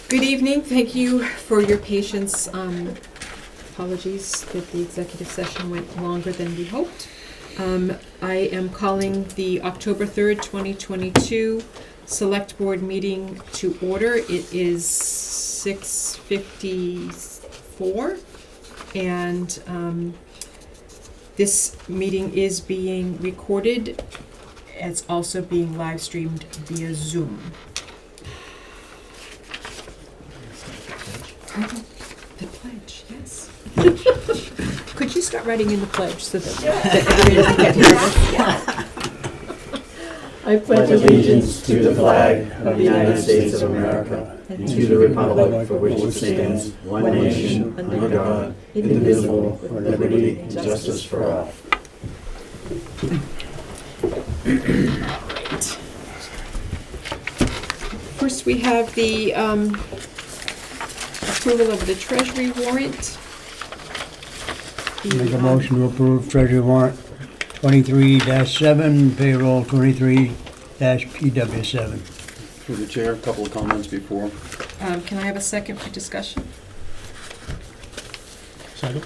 Good evening. Thank you for your patience. Apologies that the executive session went longer than we hoped. I am calling the October 3rd, 2022 Select Board meeting to order. It is 6:54 and this meeting is being recorded. It's also being live streamed via Zoom. The pledge, yes. Could you start writing in the pledge so that everybody doesn't get nervous? Yeah. I pledge allegiance to the flag of the United States of America and to the republic for which it stands, one nation, under God, indivisible, with liberty and justice for all. Right. First, we have the approval of the Treasury warrant. Make a motion to approve Treasury warrant 23-7, payroll 23-PW7. Through the chair, a couple of comments before. Can I have a second for discussion? Second.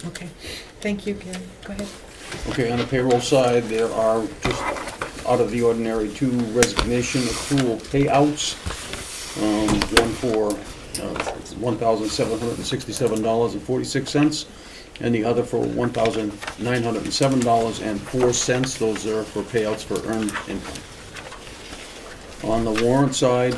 Okay. Thank you, Gary. Go ahead. Okay, on the payroll side, there are just out of the ordinary two resignation accrual payouts. One for $1,767.46, and the other for $1,907.04. Those are for payouts for earned income. On the warrant side,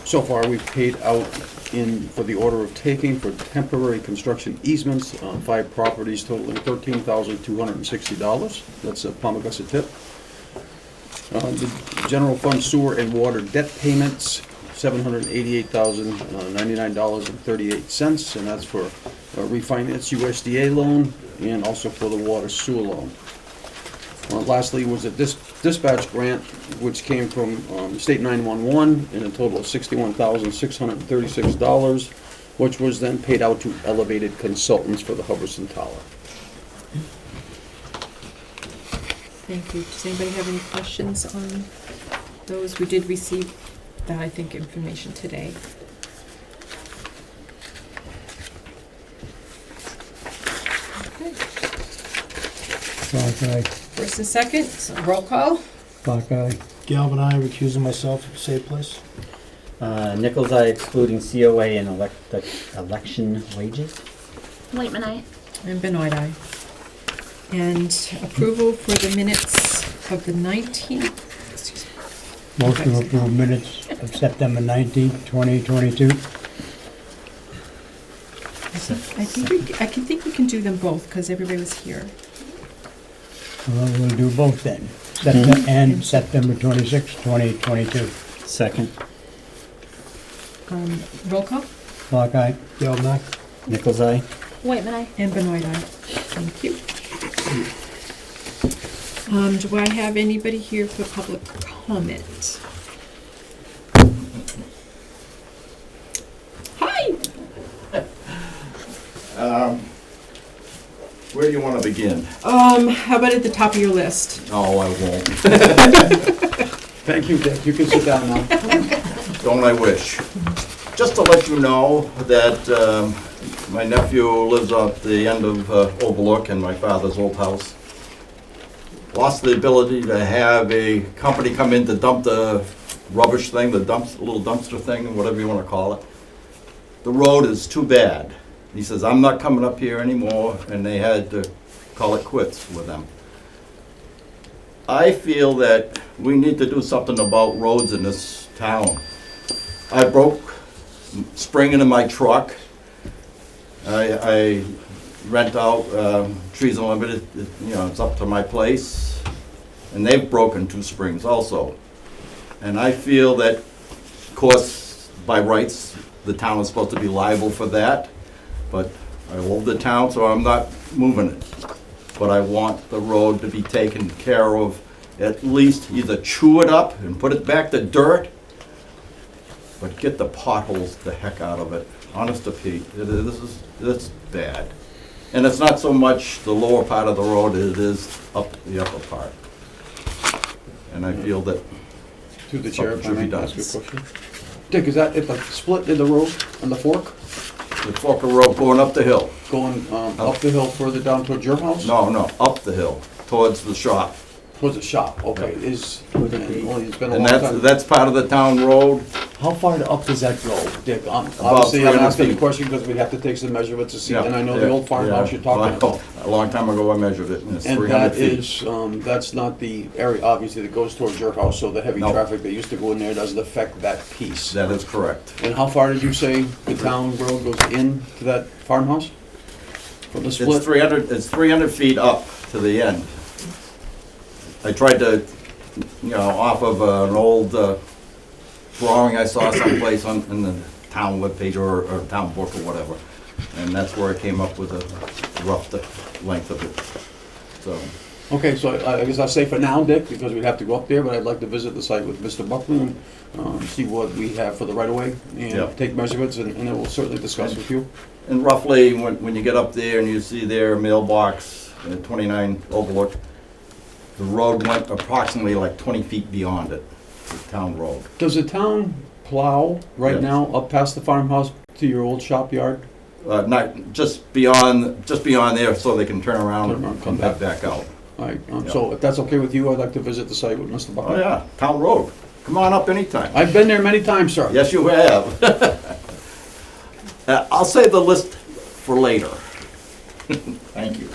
so far we've paid out for the order of taking for temporary construction easements on 5 properties totaling $13,260. That's a Wachusett tip. The general fund sewer and water debt payments, $788,099.38, and that's for a refinance USDA loan and also for the water sewer loan. Lastly was a dispatch grant, which came from State 911 in a total of $61,636, which was then paid out to Elevated Consultants for the Hubbardson Tower. Thank you. Does anybody have any questions on those? We did receive that, I think, information today. Okay. Clock eye. First and second, so roll call. Clock eye. Galvin, I recusing myself. Save place. Nichols, I excluding COA and election wages. Waitman, aye. And Benoit, aye. And approval for the minutes of the 19th. Motion to approve minutes of September 19th, 2022. I think we can do them both because everybody was here. Well, we'll do both then. And September 26th, 2022. Second. Roll call. Clock eye. Galvin, I. Nichols, I. Waitman, aye. And Benoit, aye. Thank you. Do I have anybody here for public comment? Hi! Where do you want to begin? How about at the top of your list? Oh, I won't. Thank you, Dick. You can sit down now. Don't I wish. Just to let you know that my nephew lives at the end of Overlook in my father's old house. Lost the ability to have a company come in to dump the rubbish thing, the little dumpster thing, whatever you want to call it. The road is too bad. He says, I'm not coming up here anymore, and they had to call it quits with them. I feel that we need to do something about roads in this town. I broke spring into my truck. I rent out Trees Unlimited, it's up to my place, and they've broken 2 springs also. And I feel that, of course, by rights, the town is supposed to be liable for that, but I love the town, so I'm not moving it. But I want the road to be taken care of, at least either chew it up and put it back to dirt, but get the potholes the heck out of it. Honest to Pete, it's bad. And it's not so much the lower part of the road, it is up the upper part. And I feel that Through the chair, if I something should be may done. ask you a question. Dick, is that at the split in the road on the fork? The Forker Road going up the hill. Going up the hill further down towards your house? No, up the hill, towards the shop. Towards the shop, okay. It's been a And long time. that's part of the town road. How far up does that go, Dick? Obviously, 300 I'm asking the feet. question because we'd have to take some measurements to see, Yeah, and I know the yeah, old farmhouse yeah. you're talking about. A long time ago I measured it, and it's And 300 that feet. is, that's not the area, obviously, that goes towards your house, so the heavy No. traffic that used to go in there doesn't affect that piece. That is correct. And how far did you say the town road goes into that farmhouse? From the split? It's 300 feet up to the end. I tried to, off of an old drawing I saw someplace in the town webpage or town book or whatever. And that's where I came up with a rough length of it. So, Okay, so I guess I'll say for now, Dick, because we'd have to go up there, but I'd like to visit the site with Mr. Buckley and see what we have for the right-of-way Yeah. and take measurements, and then we'll certainly discuss with you. and roughly, when you get up there and you see their mailbox, 29 Overlook, the road went approximately like 20 feet beyond it, the town road. Does the town plow right Yes. now up past the farmhouse to your old shop yard? Not, just beyond there so they can turn around Turn around, and come come back out. All right, Yeah. so if that's okay with you, I'd like to visit the site with Mr. Oh, Buckley. yeah, town road. Come on up anytime. I've been there many times, sir. Yes, you have. I'll save the list for later. Thank you.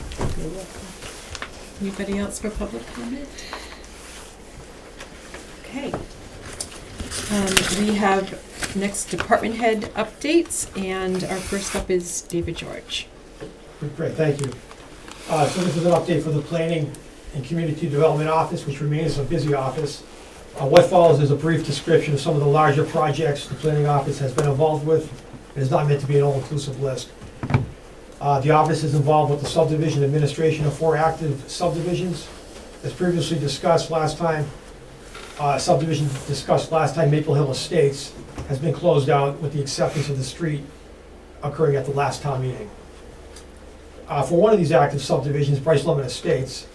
Anybody else for public comment? Okay. We have next department head updates, and our first up is David George. Great, thank you. So this is an update for the Planning and Community Development Office, which remains a busy office. What follows is a brief description of some of the larger projects the Planning Office has been involved with. It is not meant to be an all-inclusive list. The office is involved with the subdivision administration of 4 active subdivisions. As previously discussed last time, Maple Hill Estates has been closed out with the acceptance of the street occurring at the last town meeting. For one of these active subdivisions, Brice Estates,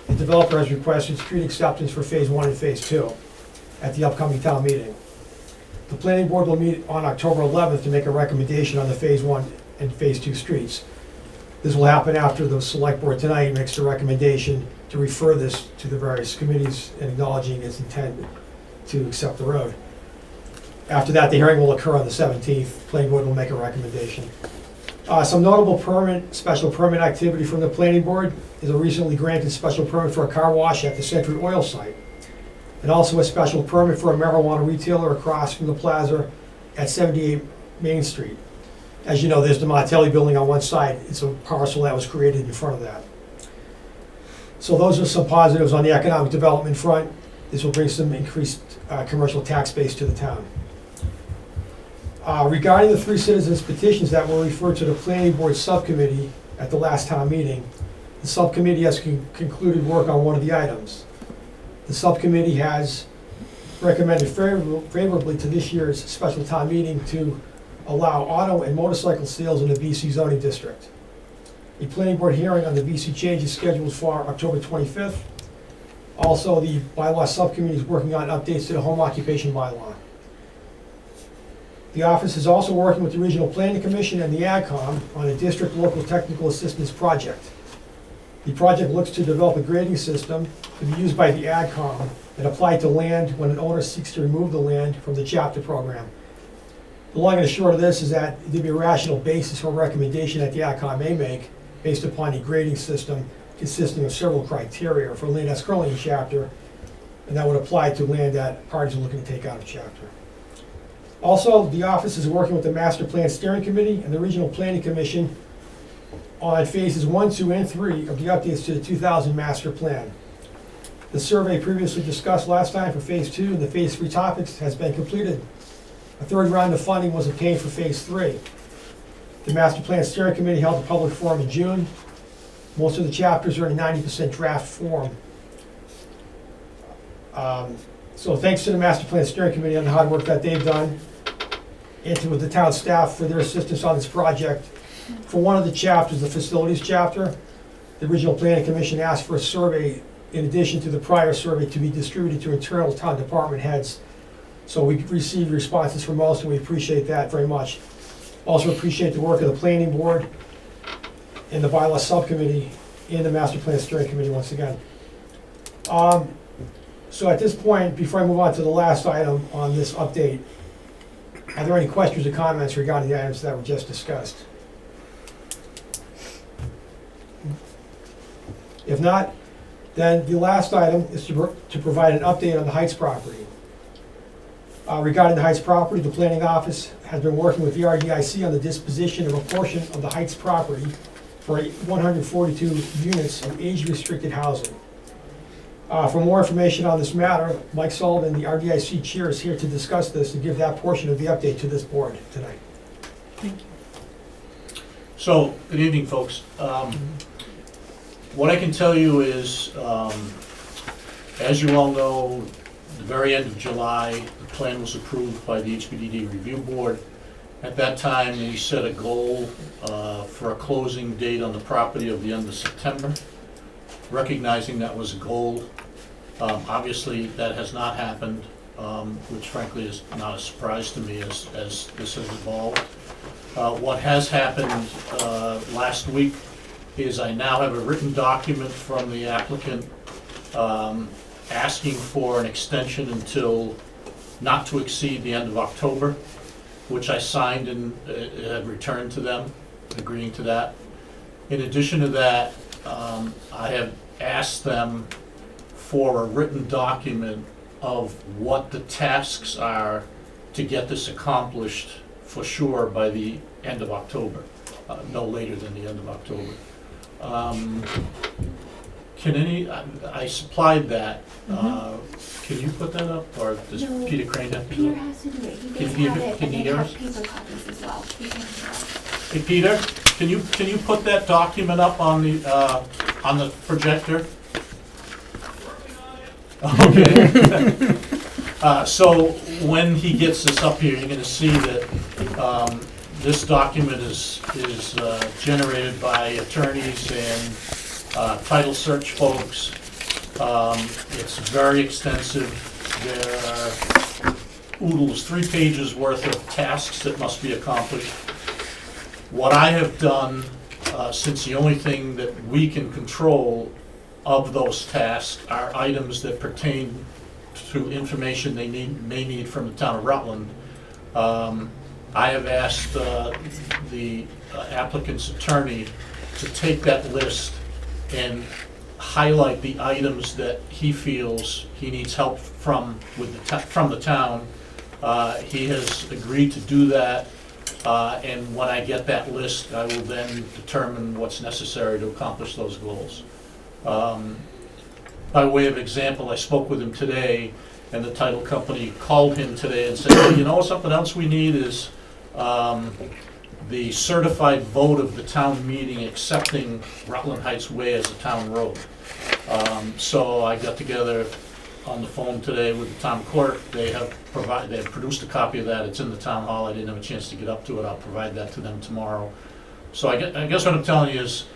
the developer has requested street acceptance for Phase 1 and Phase 2 at the upcoming town meeting. The planning board will meet on October 11th to make a recommendation on the Phase 1 and Phase 2 streets. This will happen after the select board tonight makes the recommendation to refer this to the various committees and acknowledging its intent to accept the road. After that, the hearing will occur on the 17th. Planning board will make a recommendation. Some notable special permit activity from the planning board is a recently granted special permit for a car wash at the Century Oil site, and also a special permit for a marijuana retailer across from the plaza at 78 Main Street. As you know, there's the Martelli building on one side. It's a parcel that was created in front of that. So those are some positives on the economic development front. This will bring some increased commercial tax base to the town. Regarding the 3 citizens petitions that were referred to the planning board subcommittee at the last town meeting, the subcommittee has concluded work on one of the items. The subcommittee has recommended favorably to this year's special town meeting to allow auto and motorcycle sales in the BC zoning district. A planning board hearing on the BC change is scheduled for October 25th. Also, the bylaw subcommittee is working on updates to the home occupation bylaw. The office is also working with the Regional Planning Commission and the AgCom on a district local technical assistance project. The project looks to develop a grading system to be used by the AgCom and apply to land when an owner seeks to remove the land from the chapter program. The long and the short of this is that there'd be a rational basis for a recommendation that the AgCom may make based upon a grading system consisting of several criteria for land that's currently in chapter, and that would apply to land that parties are looking to take out of chapter. Also, the office is working with the Master Plan Steering Committee and the Regional Planning Commission on phases 1, 2, and 3 of the updates to the 2000 Master Plan. The survey previously discussed last time for Phase 2 and the Phase 3 topics has been completed. A 3rd round of funding was obtained for Phase 3. The Master Plan Steering Committee held a public forum in June. Most of the chapters are in a 90% draft form. So thanks to the Master Plan Steering Committee on the hard work that they've done, and to the town staff for their assistance on this project. For one of the chapters, the facilities chapter, the Regional Planning Commission asked for a survey in addition to the prior survey to be distributed to internal town department heads So we received responses from most, and we appreciate that very much. Also appreciate the work of the planning board and the bylaw subcommittee and the master plan steering committee once again. So at this point, before I move on to the last item on this update, are there any questions or comments regarding the items that were just discussed? If not, then the last item is to provide an update on the Heights property. Regarding the Heights property, the planning office has been working with the RDIC on the disposition of a portion of the Heights property for 142 units of age-restricted housing. For more information on this matter, Mike Sullivan, the RDIC chair, is here to discuss this and give that portion of the update to this board tonight. Thank you. So, good evening, folks. What I can tell you is, as you all know, the very end of July, the plan was approved by the HPDD Review Board. At that time, we set a goal for a closing date on the property of the end of September. Recognizing that was a goal, obviously that has not happened, which frankly is not a surprise to me as this has evolved. What has happened last week is I now have a written document from the applicant asking for an extension until not to exceed the end of October, which I signed and had returned to them, agreeing to that. In addition to that, I have asked them for a written document of what the tasks are to get this accomplished for sure by the end of October, no later than the end of October. I supplied that. Can you put that up, or does No, Peter Crane have to do Peter it? has to do it. He Can does he have hear- it, can and he they hear have us? paper copies as well. He can do that. Hey, Peter, can you put that document up on the projector? Okay. So when he gets this up here, you're gonna see that this document is generated by attorneys and title search folks. It's very extensive. There are oodles, 3 pages worth of tasks that must be accomplished. What I have done, since the only thing that we can control of those tasks are items that pertain to information they may need from the town of Rutland, I have asked the applicant's attorney to take that list and highlight the items that he feels he needs help from the town. He has agreed to do that. And when I get that list, I will then determine what's necessary to accomplish those goals. By way of example, I spoke with him today, and the title company called him today and said, hey, you know, something else we need is the certified vote of the town meeting accepting Rutland Heights Way as a town road. So I got together on the phone today with the town clerk. They have produced a copy of that. It's in the town hall. I didn't have a chance to get up to it. I'll provide that to them tomorrow. So I guess what I'm telling you is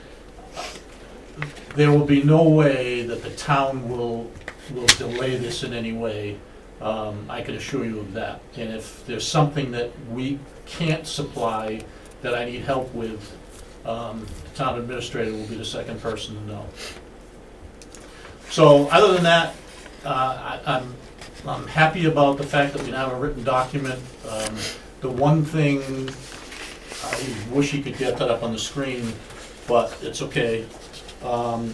there will be no way that the town will delay this in any way. I can assure you of that. And if there's something that we can't supply that I need help with, the town administrator will be the second person to know. So other than that, I'm happy about the fact that we now have a written document. The one thing, I wish you could get that up on the screen, but it's okay.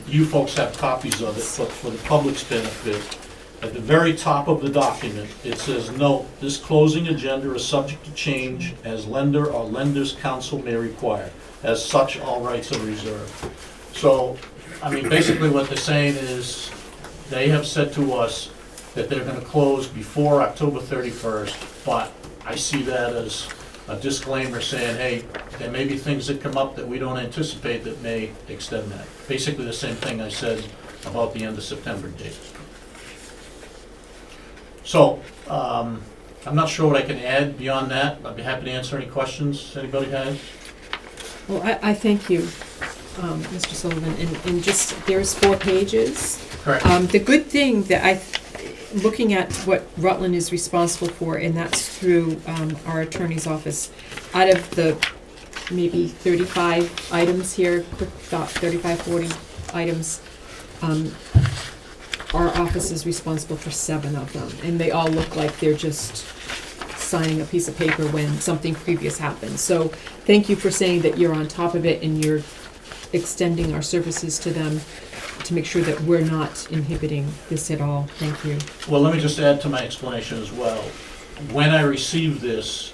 You folks have copies of it, but for the public's benefit, at the very top of the document, it says, note, this closing agenda is subject to change as lender or lender's counsel may require. As such, all rights are reserved. So, I mean, basically what they're saying is, they have said to us that they're gonna close before October 31st, but I see that as a disclaimer saying, hey, there may be things that come up that we don't anticipate that may extend that. Basically the same thing I said about the end of September date. So, I'm not sure what I can add beyond that. I'd be happy to answer any questions anybody has. Well, I thank you, Mr. Sullivan, and just, there's 4 pages. Correct. The good thing that looking at what Rutland is responsible for, and that's through our attorney's office, out of the maybe 35 items here, quick thought, 35, 40 items, our office is responsible for 7 of them, and they all look like they're just signing a piece of paper when something previous happened. So thank you for saying that you're on top of it and you're extending our services to them to make sure that we're not inhibiting this at all. Thank you. Well, let me just add to my explanation as well. When I received this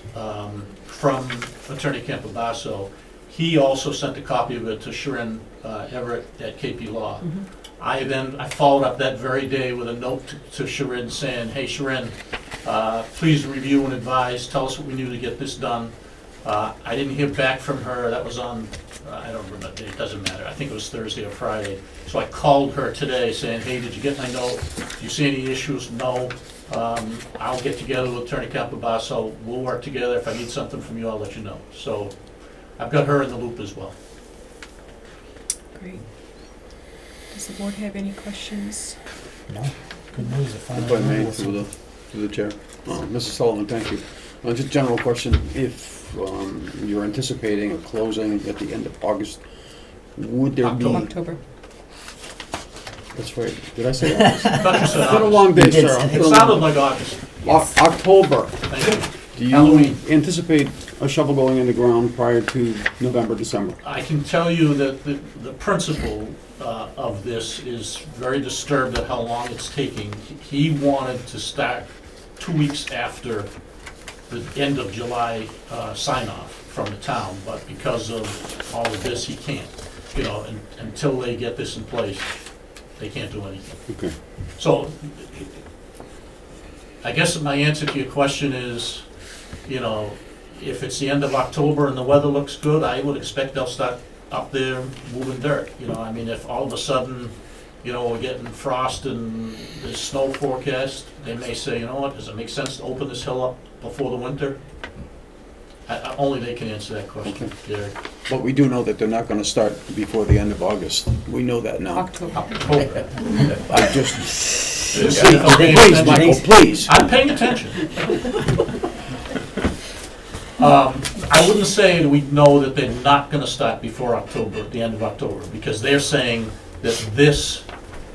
from Attorney Campobasso, he also sent a copy of it to Sharon Everett at KP Law. Mhm. I followed up that very day with a note to Sharon saying, hey Sharon, please review and advise, tell us what we knew to get this done. I didn't hear back from her, that was on, I don't remember, it doesn't matter, I think it was Thursday or Friday. So I called her today saying, hey, did you get my note? Do you see any issues? No. I'll get together with Attorney Campobasso, we'll work together, if I need something from you, I'll let you know. So I've got her in the loop as well. Great. Does the board have any questions? No, good news, the final. If I may, through the chair. Mrs. Sullivan, thank you. Just a general question, if you're anticipating a closing at the end of August, would there be... October. That's right, did I say August? I thought you said It's been a August. long day, You did sir. say It sounded like August. October. Thank you. Do you Halloween. anticipate a shovel going in the ground prior to November, December? I can tell you that the principal of this is very disturbed at how long it's taking. He wanted to start 2 weeks after the end of July sign-off from the town, but because of all of this, he can't. You know, until they get this in place, they can't do anything. Okay. So, I guess my answer to your question is, you know, if it's the end of October and the weather looks good, I would expect they'll start up there moving dirt. You know, I mean, if all of a sudden, you know, we're getting frost and there's snow forecast, they may say, you know what, does it make sense to open this hill up before the winter? Only they can answer that question, Gary. But we do know that they're not gonna start before the end of August. We know that now. October. October. I just... Okay, Please, Michael, please. I'm paying attention. I wouldn't say that we know that they're not gonna start before October, the end of October, because they're saying that this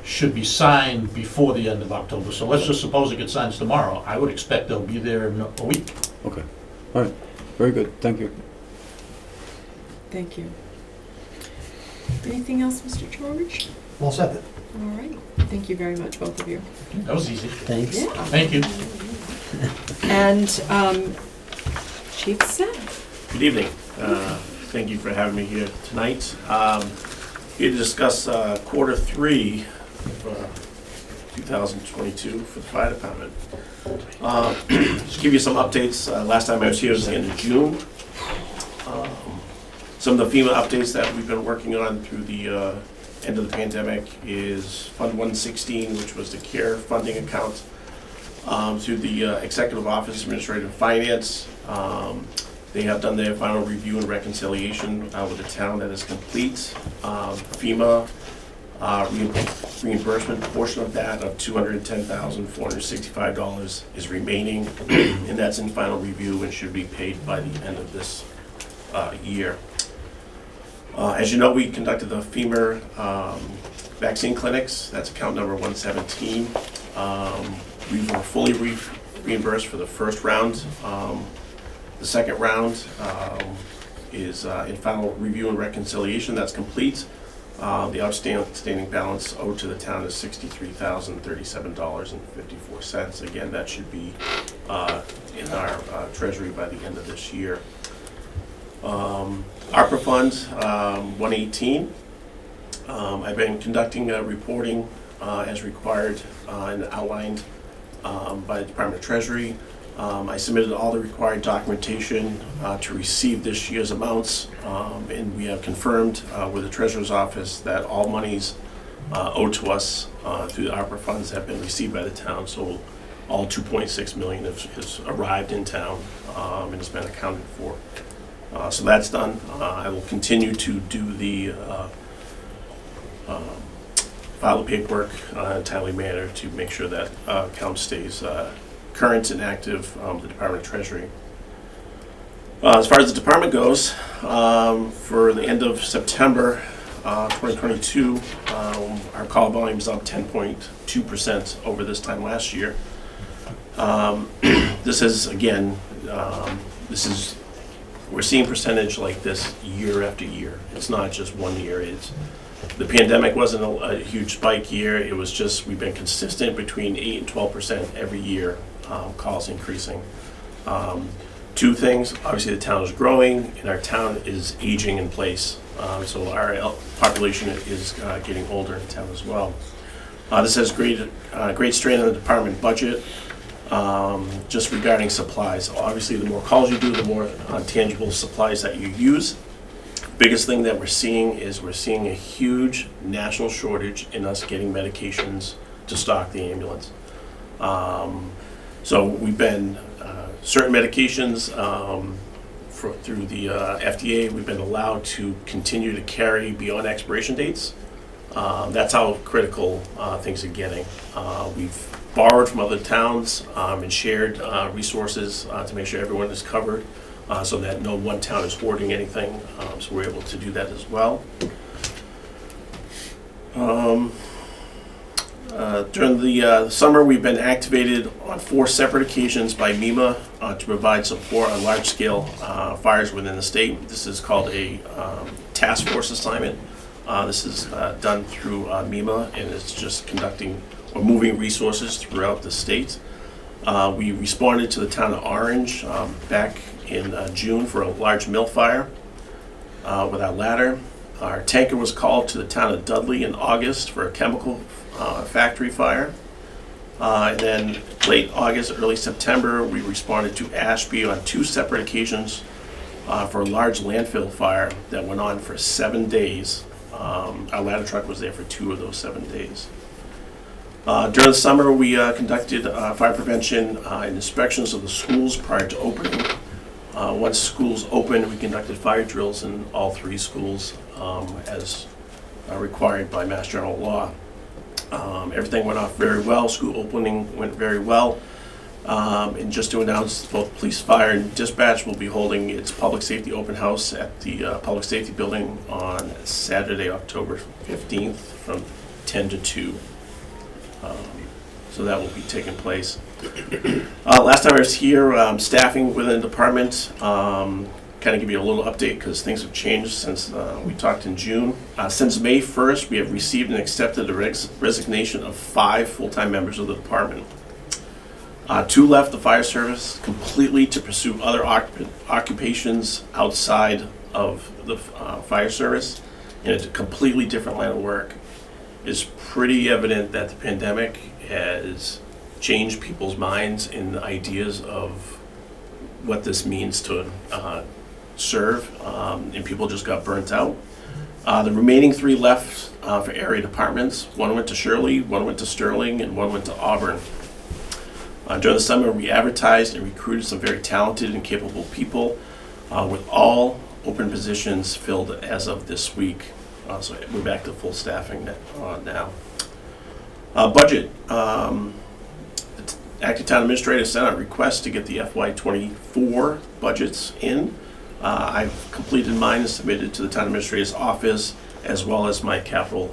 should be signed before the end of October. So let's just suppose it gets signed tomorrow. I would expect they'll be there in a week. Okay, all right, very good, thank you. Thank you. Anything else, Mr. George? Well said then. All right. Thank you very much, both of you. That was easy. Thanks. Yeah. Thank you. And Chief Seth. Good evening. Thank you for having me here tonight. Here to discuss quarter 3 of 2022 for the fire department. Just give you some updates. Last time I was here was the end of June. Some of the FEMA updates that we've been working on through the end of the pandemic is Fund 116, which was the CARE funding account, through the Executive Office of Administrative Finance. They have done their final review and reconciliation with the town that is complete. FEMA reimbursement portion of that of $210,465 is remaining, and that's in final review and should be paid by the end of this year. As you know, we conducted the FEMA vaccine clinics. That's account number 117. We were fully reimbursed for the first round. The second round is in final review and reconciliation. That's complete. The outstanding balance owed to the town is $63,037.54. Again, that should be in our treasury by the end of this year. ARPA Fund 118. I've been conducting reporting as required and outlined by the Department of Treasury. I submitted all the required documentation to receive this year's amounts, and we have confirmed with the Treasurer's Office that all monies owed to us through the ARPA funds have been received by the town. So all $2.6 million has arrived in town and has been accounted for. So that's done. I will continue to do the file the paperwork in a timely manner to make sure that account stays current and active with the Department of Treasury. As far as the department goes, for the end of September 2022, our call volume is up 10.2% over this time last year. This is, again, we're seeing percentage like this year after year. It's not just 1 year. The pandemic wasn't a huge spike year. It was just, we've been consistent between 8 and 12% every year, calls increasing. Two things, obviously the town is growing and our town is aging in place. So our population is getting older in town as well. This has great strain on the department budget. Just regarding supplies, obviously the more calls you do, the more tangible supplies that you use. Biggest thing that we're seeing is we're seeing a huge national shortage in us getting medications to stock the ambulance. So we've been certain medications through the FDA, we've been allowed to continue to carry beyond expiration dates. That's how critical things are getting. We've borrowed from other towns and shared resources to make sure everyone is covered so that no one town is hoarding anything. So we're able to do that as well. During the summer, we've been activated on 4 separate occasions by MEMA to provide support on large-scale fires within the state. This is called a task force assignment. This is done through MEMA, and it's just conducting or moving resources throughout the state. We responded to the town of Orange back in June for a large mill fire with our ladder. Our tanker was called to the town of Dudley in August for a chemical factory fire. And then late August, early September, we responded to Ashby on 2 separate occasions for a large landfill fire that went on for 7 days. Our ladder truck was there for 2 of those 7 days. During the summer, we conducted fire prevention and inspections of the schools prior to opening. Once schools opened, we conducted fire drills in all 3 schools as required by Mass General Law. Everything went off very well. School opening went very well. And just to announce, both police, fire, and dispatch will be holding its public safety open house at the public safety building on Saturday, October 15th from 10 to 2. So that will be taking place. Last time I was here, staffing within the department, kind of give you a little update because things have changed since we talked in June. Since May 1st, we have received and accepted the resignation of 5 full-time members of the department. 2 left the fire service completely to pursue other occupations outside of the fire service in a completely different line of work. It's pretty evident that the pandemic has changed people's minds and ideas of what this means to serve, and people just got burnt out. The remaining 3 left for area departments. 1 went to Shirley, 1 went to Sterling, and 1 went to Auburn. During the summer, we advertised and recruited some very talented and capable people with all open positions filled as of this week. So we're back to full staffing now. Budget. The Acting Town Administrator sent out requests to get the FY24 budgets in. I've completed mine and submitted to the Town Administrator's office, as well as my capital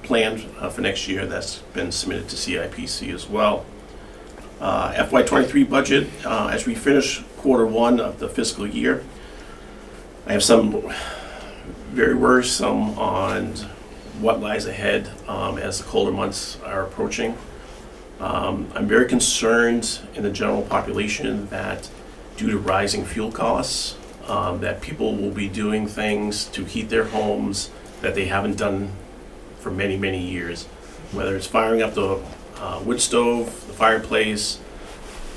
plan for next year that's been submitted to CIPC as well. FY23 budget, as we finish Q1 of the fiscal year, I have some very worrisome on what lies ahead as the colder months are approaching. I'm very concerned in the general population that due to rising fuel costs, that people will be doing things to heat their homes that they haven't done for many, many years. Whether it's firing up the wood stove, the fireplace,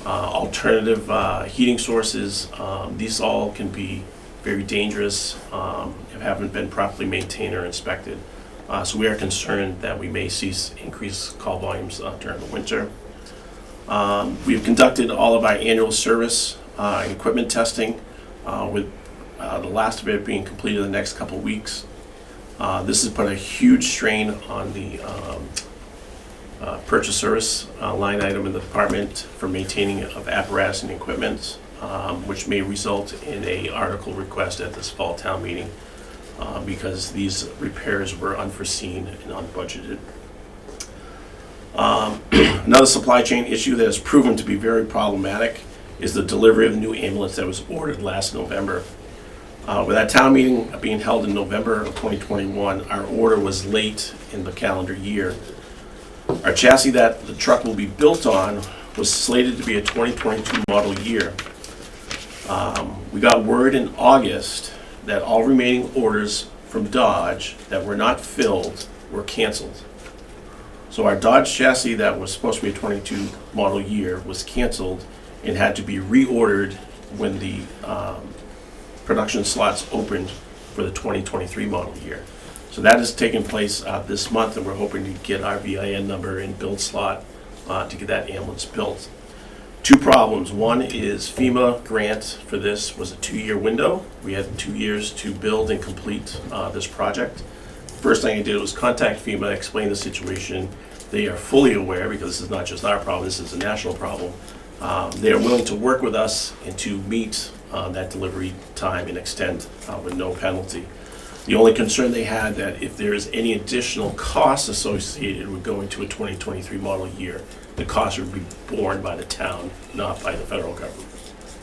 alternative heating sources, these all can be very dangerous if haven't been properly maintained or inspected. So we are concerned that we may see increased call volumes during the winter. We've conducted all of our annual service and equipment testing with the last of it being completed in the next couple weeks. This has put a huge strain on the purchase service line item in the department for maintaining of apparatus and equipment, which may result in a article request at this fall town meeting because these repairs were unforeseen and unbudgeted. Another supply chain issue that has proven to be very problematic is the delivery of the new ambulance that was ordered last November. With that town meeting being held in November of 2021, our order was late in the calendar year. Our chassis that the truck will be built on was slated to be a 2022 model year. We got word in August that all remaining orders from Dodge that were not filled were canceled. So our Dodge chassis that was supposed to be a 22 model year was canceled and had to be reordered when the production slots opened for the 2023 model year. So that has taken place this month, and we're hoping to get our VIN number and build slot to get that ambulance built. Two problems. One is FEMA grant for this was a 2-year window. We had 2 years to build and complete this project. First thing I did was contact FEMA, explain the situation. They are fully aware, because this is not just our problem, this is a national problem. They are willing to work with us and to meet that delivery time and extend with no penalty. The only concern they had that if there is any additional costs associated with going to a 2023 model year, the cost would be borne by the town, not by the federal government.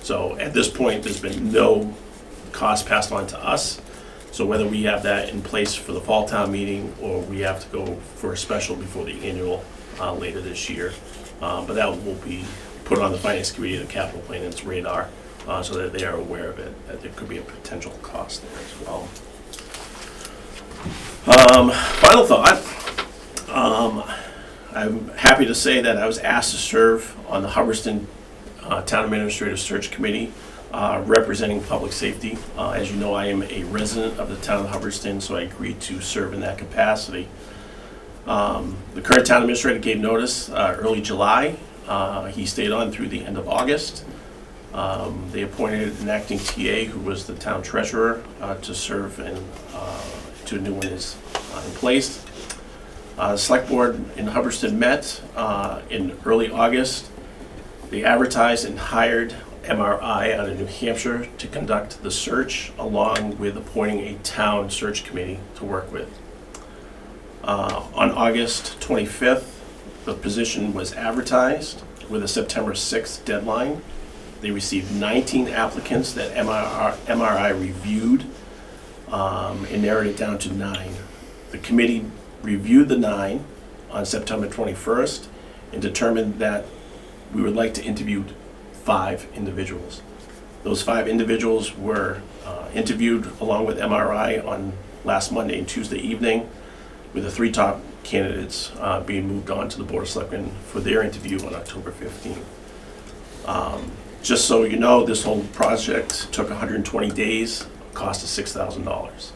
So at this point, there's been no cost passed on to us. So whether we have that in place for the fall town meeting or we have to go for a special before the annual later this year, but that will be put on the Finance Committee and the Capital Planning's radar so that they are aware of it, that there could be a potential cost there as well. Final thought, I'm happy to say that I was asked to serve on the Hubbardston Town Administrative Search Committee representing public safety. As you know, I am a resident of the town of Hubbardston, so I agreed to serve in that capacity. The current town administrator gave notice early July. He stayed on through the end of August. They appointed an acting TA who was the town treasurer to serve and to a new one is in place. The select board in Hubbardston met in early August. They advertised and hired MRI out of New Hampshire to conduct the search, along with appointing a town search committee to work with. On August 25th, the position was advertised with a September 6th deadline. They received 19 applicants that MRI reviewed and narrowed it down to 9. The committee reviewed the 9 on September 21st and determined that we would like to interview 5 individuals. Those 5 individuals were interviewed along with MRI on last Monday and Tuesday evening, with the 3 top candidates being moved on to the Board of Selectmen for their interview on October 15th. Just so you know, this whole project took 120 days, cost us $6,000.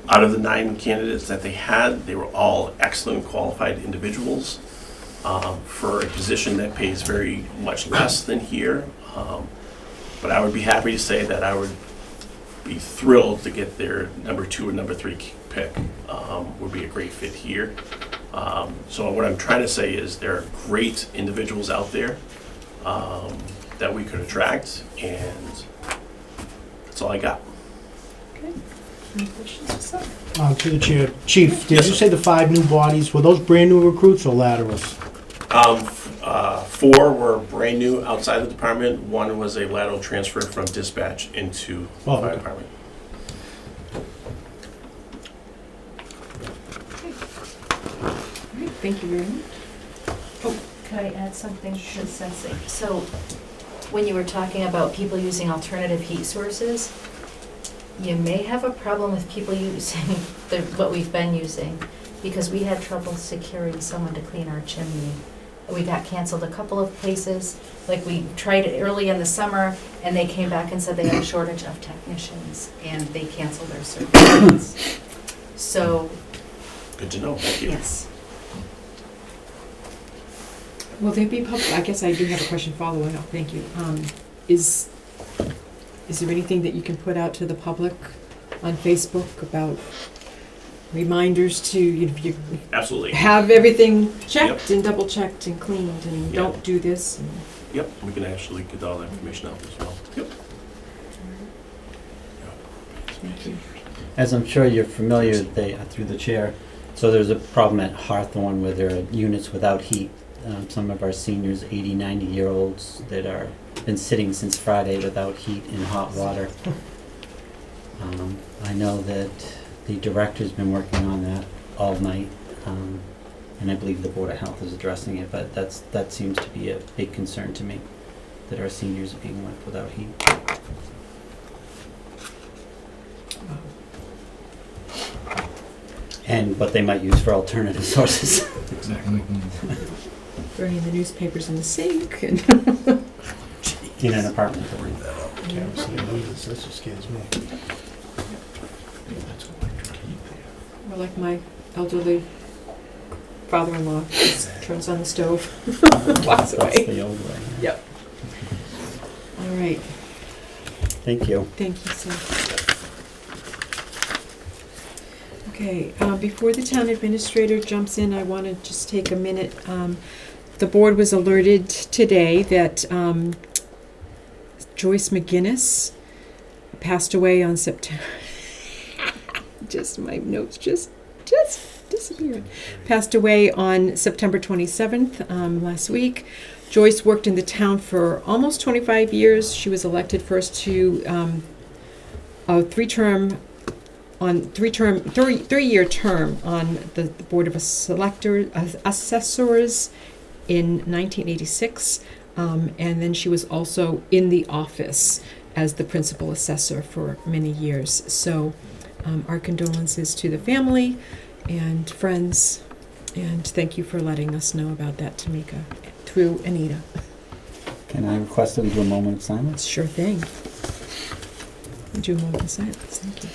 Out of the 9 candidates that they had, they were all excellent qualified individuals for a position that pays very much less than here. But I would be happy to say that I would be thrilled to get their number 2 or number 3 pick. Would be a great fit here. So what I'm trying to say is there are great individuals out there that we could attract, and that's all I got. Okay. Any questions for Seth? To the chair. Chief, did Yes, you sir. say the 5 new bodies, were those brand new recruits or laterals? 4 were brand new outside the department. 1 was a lateral transfer from dispatch into the fire okay. department. All right, thank you very much. Could I add something to Sensing? So, when you were talking about people using alternative heat sources, you may have a problem with people using what we've been using, because we had trouble securing someone to clean our chimney. We got canceled a couple of places, like we tried it early in the summer, and they came back and said they had a shortage of technicians, and they canceled their services. So, Good to know. Thank you. yes. Will there be I guess I do have a question following up, thank you. Is there anything that you can put out to the public on Facebook about reminders to, you Absolutely. have everything checked and double checked and cleaned, and don't do this. And Yep, we can actually get all that information out as well. Yep. thank you. As I'm sure you're familiar, through the chair, so there's a problem at Hawthorne where there are units without heat. Some of our seniors, 80, 90-year-olds, that are been sitting since Friday without heat and hot water. I know that the director's been working on that all night, and I believe the Board of Health is addressing it, but that seems to be a big concern to me, that our seniors are being left without heat. And what they might use for alternative sources. Exactly. Burning the newspapers in the sink and In an apartment. Can't see numbers, that's what scares me. or like my elderly father-in-law just turns on the stove, walks That's away. the old way. Yep. All right, Thank you. thank you, sir. Okay, before the town administrator jumps in, I want to just take a minute. The board was alerted today that Joyce McGinnis passed away on September. Just my notes just disappeared. Passed away on September 27th last week. Joyce worked in the town for almost 25 years. She was elected first to a three-year term on the Board of Assessors in 1986, and then she was also in the office as the principal assessor for many years. So our condolences to the family and friends, and thank you for letting us know about that, Tamika, through Anita. Can I request them to do a moment of silence? Sure thing. Do a moment of silence. Thank you.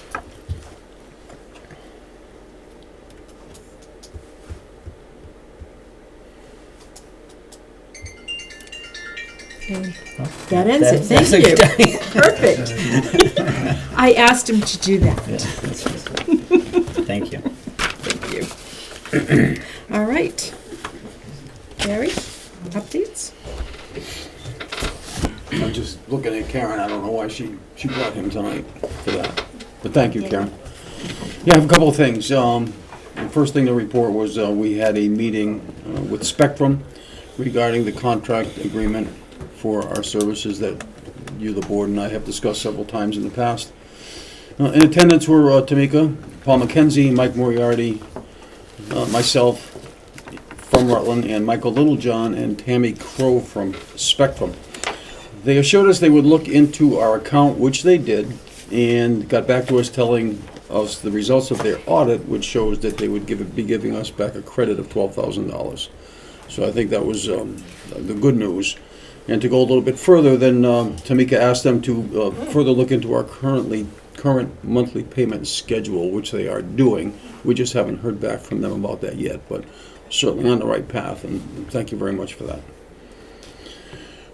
And that ends it. Thank you. Perfect. I asked him to do that. Yeah, thank you. Thank you. All right. Gary, updates? I'm just looking at Karen, I don't know why she brought him tonight for that, but thank you, Karen. Yeah, I have a couple of things. The first thing to report was we had a meeting with Spectrum regarding the contract agreement for our services that you, the board, and I have discussed several times in the past. In attendance were Tamika, Paul McKenzie, Mike Moriarty, myself from Rutland, and Michael Littlejohn and Tammy Crow from Spectrum. They assured us they would look into our account, which they did, and got back to us telling us the results of their audit, which shows that they would be giving us back a credit of $12,000. So I think that was the good news. And to go a little bit further, then Tamika asked them to further look into our current monthly payment schedule, which they are doing. We just haven't heard back from them about that yet, but certainly on the right path, and thank you very much for that.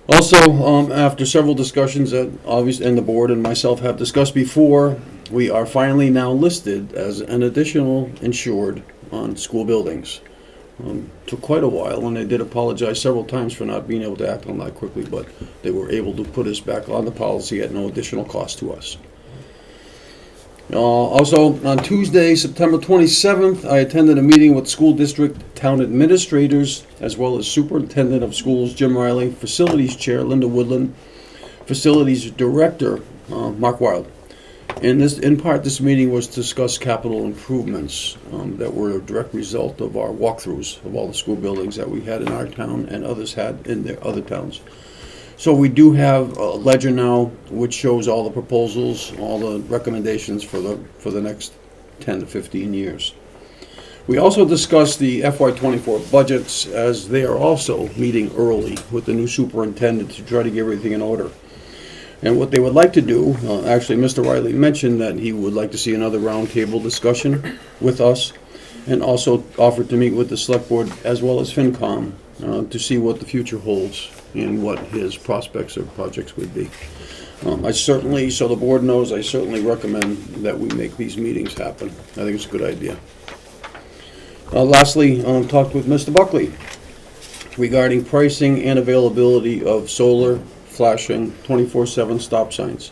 Also, after several discussions that obviously and the board and myself have discussed before, we are finally now listed as an additional insured on school buildings. Took quite a while, and they did apologize several times for not being able to act on that quickly, but they were able to put us back on the policy at no additional cost to us. Also, on Tuesday, September 27th, I attended a meeting with school district town administrators, as well as superintendent of schools Jim Riley, facilities chair Linda Woodland, facilities director Mark Wild. In part, this meeting was to discuss capital improvements that were a direct result of our walkthroughs of all the school buildings that we had in our town and others had in their other towns. So we do have a ledger now which shows all the proposals, all the recommendations for the next 10 to 15 years. We also discussed the FY24 budgets, as they are also meeting early with the new superintendent to try to get everything in order. And what they would like to do, actually Mr. Riley mentioned that he would like to see another roundtable discussion with us and also offered to meet with the select board as well as FinCom to see what the future holds and what his prospects or projects would be. I certainly, so the board knows, I certainly recommend that we make these meetings happen. I think it's a good idea. Lastly, talked with Mr. Buckley regarding pricing and availability of solar flashing 24/7 stop signs.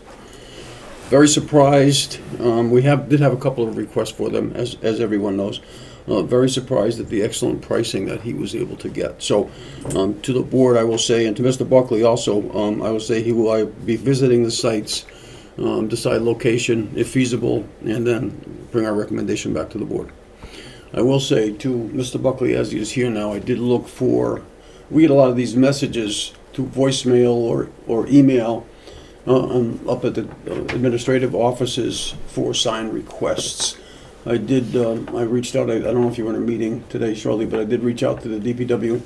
Very surprised, we did have a couple of requests for them, as everyone knows. Very surprised at the excellent pricing that he was able to get. So, to the board, I will say, and to Mr. Buckley also, I will say he will be visiting the sites, decide location if feasible, and then bring our recommendation back to the board. I will say to Mr. Buckley, as he is here now, I did look for, we get a lot of these messages to voicemail or email up at the administrative offices for sign requests. I reached out, I don't know if you were in a meeting today, Shirley, but I did reach out to the DPW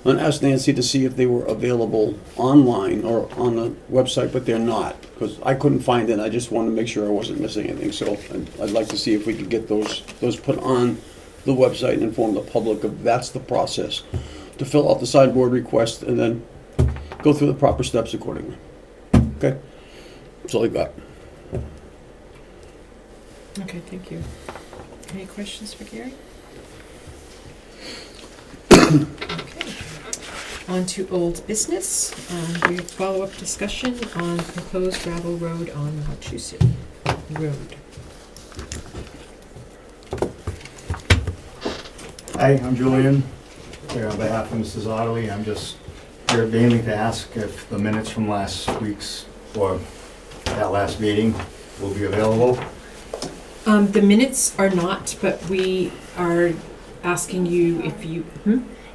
and asked Nancy to see if they were available online or on the website, but they're not, because I couldn't find it. I just wanted to make sure I wasn't missing anything, so I'd like to see if we could get those put on the website and inform the public of that's the process, to fill out the sideboard request and then go through the proper steps accordingly. Okay? That's all I got. Okay, thank you. Any questions for Gary? Okay. On to old business. We have follow-up discussion on proposed gravel road on Wachusett Road. Hi, I'm Julian, here on behalf of Mrs. Otterly. I'm just here mainly to ask if the minutes from last week's, or that last meeting, will be available. The minutes are not, but we are asking you if you,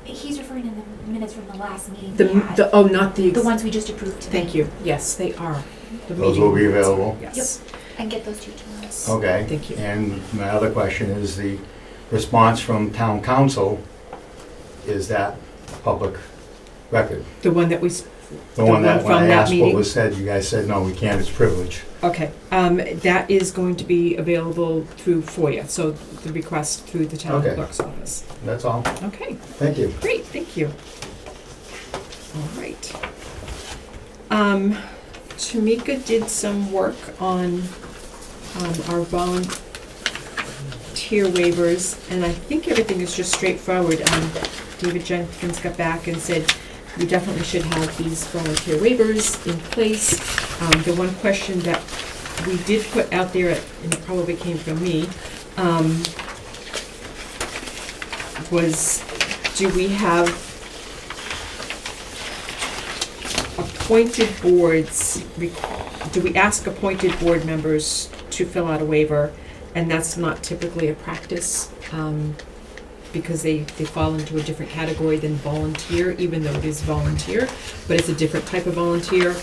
He's referring to the minutes from the last meeting. not the. The ones we just approved today. Thank you. Yes, they are. The Those meeting will be minutes. available? Yes. And get those to you tomorrow. Okay. Thank you. And my other question is the response from town council, is that public record? The one that we, The one that, when from I that asked what meeting? was said, you guys said, no, we can't, it's privilege. okay. That is going to be available through FOIA, so the request through the town Okay. clerk's office. That's all. Okay, Thank you. great, thank you. All right. Tamika did some work on our volunteer waivers, and I think everything is just straightforward. David Jenkins got back and said, we definitely should have these volunteer waivers in place. The one question that we did put out there, and it probably came from me, was, do we have appointed boards, do we ask appointed board members to fill out a waiver? And that's not typically a practice, because they fall into a different category than volunteer, even though it is volunteer, but it's a different type of volunteer.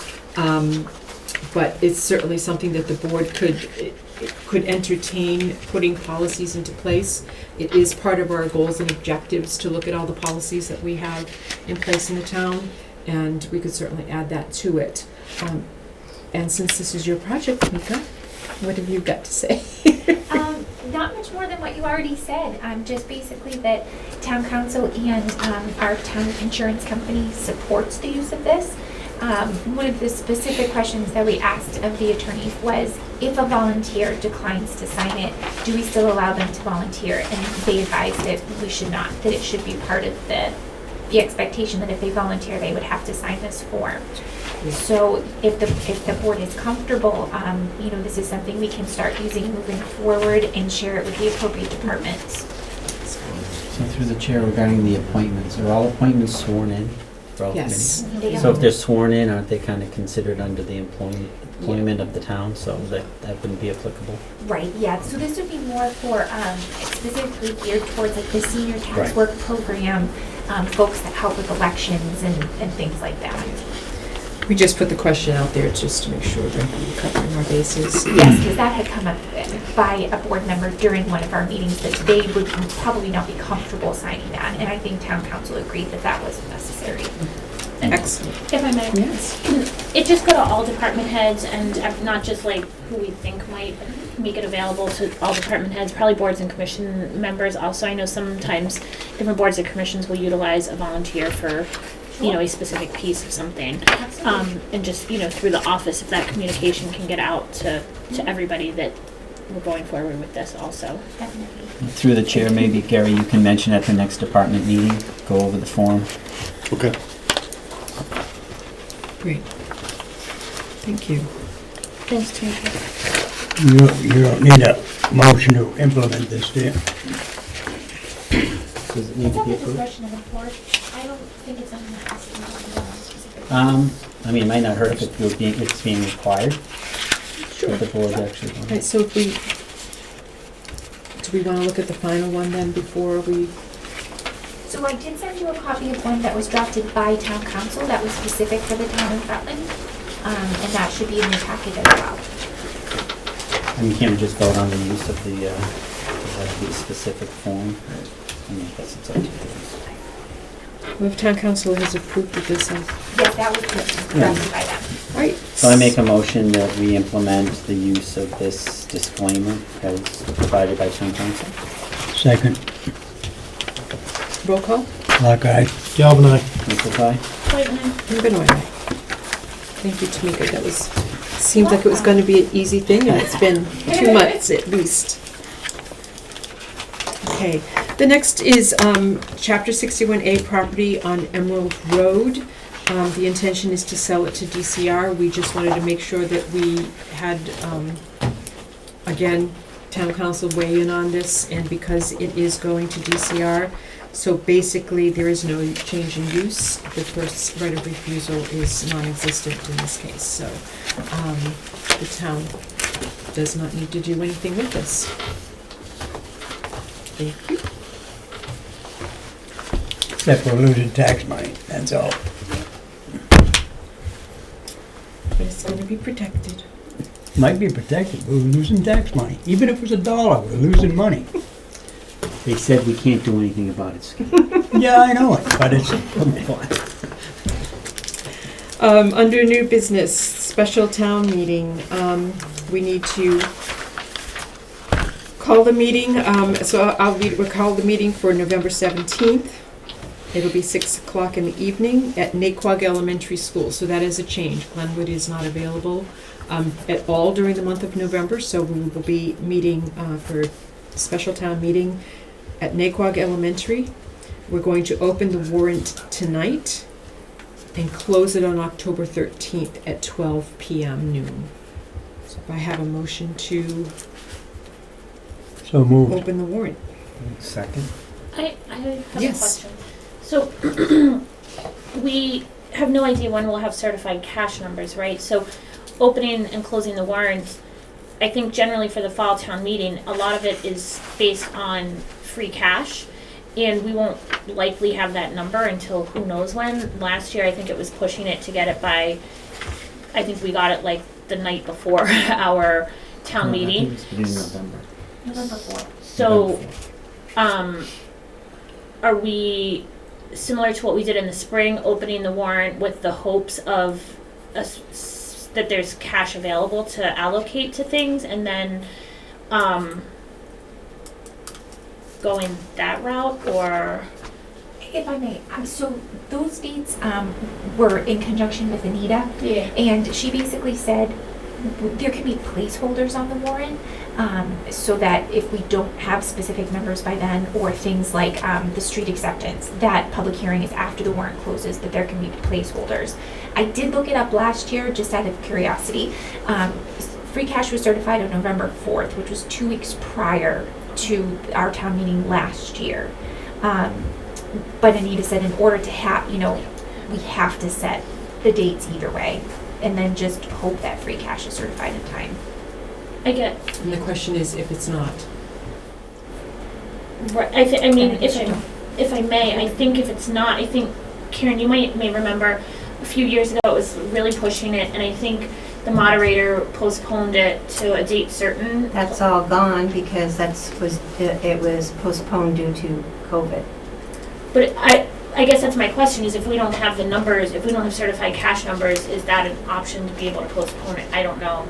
But it's certainly something that the board could entertain putting policies into place. It is part of our goals and objectives to look at all the policies that we have in place in the town, and we could certainly add that to it. And since this is your project, Mika, what have you got to say? Not much more than what you already said. Just basically that town council and our town insurance company supports the use of this. One of the specific questions that we asked of the attorneys was, if a volunteer declines to sign it, do we still allow them to volunteer? And they advised that we should not, that it should be part of the expectation that if they volunteer, they would have to sign this form. So if the board is comfortable, this is something we can start using moving forward and share it with the appropriate departments. So through the chair, regarding the appointments, are all appointments sworn in for all Yes. committees? So if they're sworn in, aren't they kind of considered under the employment of the town, so that wouldn't be applicable? Right, yeah, so this would be more for specifically geared towards like the senior tax Right. work program, folks that help with elections and things like that. We just put the question out there just to make sure that we're covering our bases. Yes, because that had come up by a board member during one of our meetings, that they would probably not be comfortable signing that, and I think town council agreed that that wasn't necessary. Excellent. If I may. Yes. It just go to all department heads and not just like who we think might make it available to all department heads, probably boards and commission members also. I know sometimes different boards and commissions will utilize a volunteer for, you know, a specific piece of something. And just, you know, through the office, if that communication can get out to everybody that we're going forward with this also. Definitely. Through the chair, maybe Gary, you can mention at the next department meeting, go over the form. Okay. Great. Thank you. Thanks, Teresa. You don't need a motion to implement this, do you? Does it need It's to at be the approved? discretion of the board. I don't think it's something that has to be done specifically. I mean, it might not hurt if it's being required. Sure. If the board actually. Right, so if do we want to look at the final one then before we, So I did send you a copy of one that was drafted by town council that was specific for the town of Rutland. And that should be in your packet as well. And you can't just vote on the use of the, the specific form. I mean, I guess it's up to you. well, if town council has approved of this, Yes, that was drafted by them. right. So I make a motion that we implement the use of this disclaimer as provided by town council. Second, Roll call? clock eye. Galvin, aye. Mr. Ty? I'm gonna aye. Thank you, Tamika. That was, seemed like it was gonna be an easy thing, and it's been 2 months at least. Okay, the next is Chapter 61A property on Emerald Road. The intention is to sell it to DCR. We just wanted to make sure that we had, again, town council weigh in on this, and because it is going to DCR, so basically there is no change in use. The first right of refusal is non-existent in this case, so the town does not need to do anything with this. Thank you. Except for losing tax money, that's all. But it's gonna be protected. Might be protected, but we're losing tax money. Even if it was $1, we're losing money. They said we can't do anything about it. Yeah, I know it, but it's, Under new business, special town meeting, we need to call the meeting, so we'll call the meeting for November 17th. It'll be 6 o'clock in the evening at Naquag Elementary School, so that is a change. Glenwood is not available at all during the month of November, so we will be meeting for a special town meeting at Naquag Elementary. We're going to open the warrant tonight and close it on October 13th at 12 p.m. noon. So if I have a motion to so moved. open the warrant. Second. I have Yes. a question. So we have no idea when we'll have certified cash numbers, right? So opening and closing the warrants, I think generally for the fall town meeting, a lot of it is based on free cash. And we won't likely have that number until who knows when. Last year, I think it was pushing it to get it by, I think we got it like the night before our town meeting. November. November 4th. So, are we similar to what we did in the spring, opening the warrant with the hopes of that there's cash available to allocate to things, and then going that route, or? If I may, so those dates were in conjunction with Anita, Yeah. and she basically said there can be placeholders on the warrant, so that if we don't have specific numbers by then, or things like the street acceptance, that public hearing is after the warrant closes, but there can be placeholders. I did look it up last year, just out of curiosity. Free cash was certified on November 4th, which was 2 weeks prior to our town meeting last year. But Anita said in order to have, we have to set the dates either way, and then just hope that free cash is certified in time. I get. And the question is if it's not. Right. If I may, I think if it's not, I think Karen, you may remember a few years ago it was really pushing it, and I think the moderator postponed it to a date certain. That's all gone because it was postponed due to COVID. But I guess that's my question, is if we don't have the numbers, if we don't have certified cash numbers, is that an option to be able to postpone it? I don't know.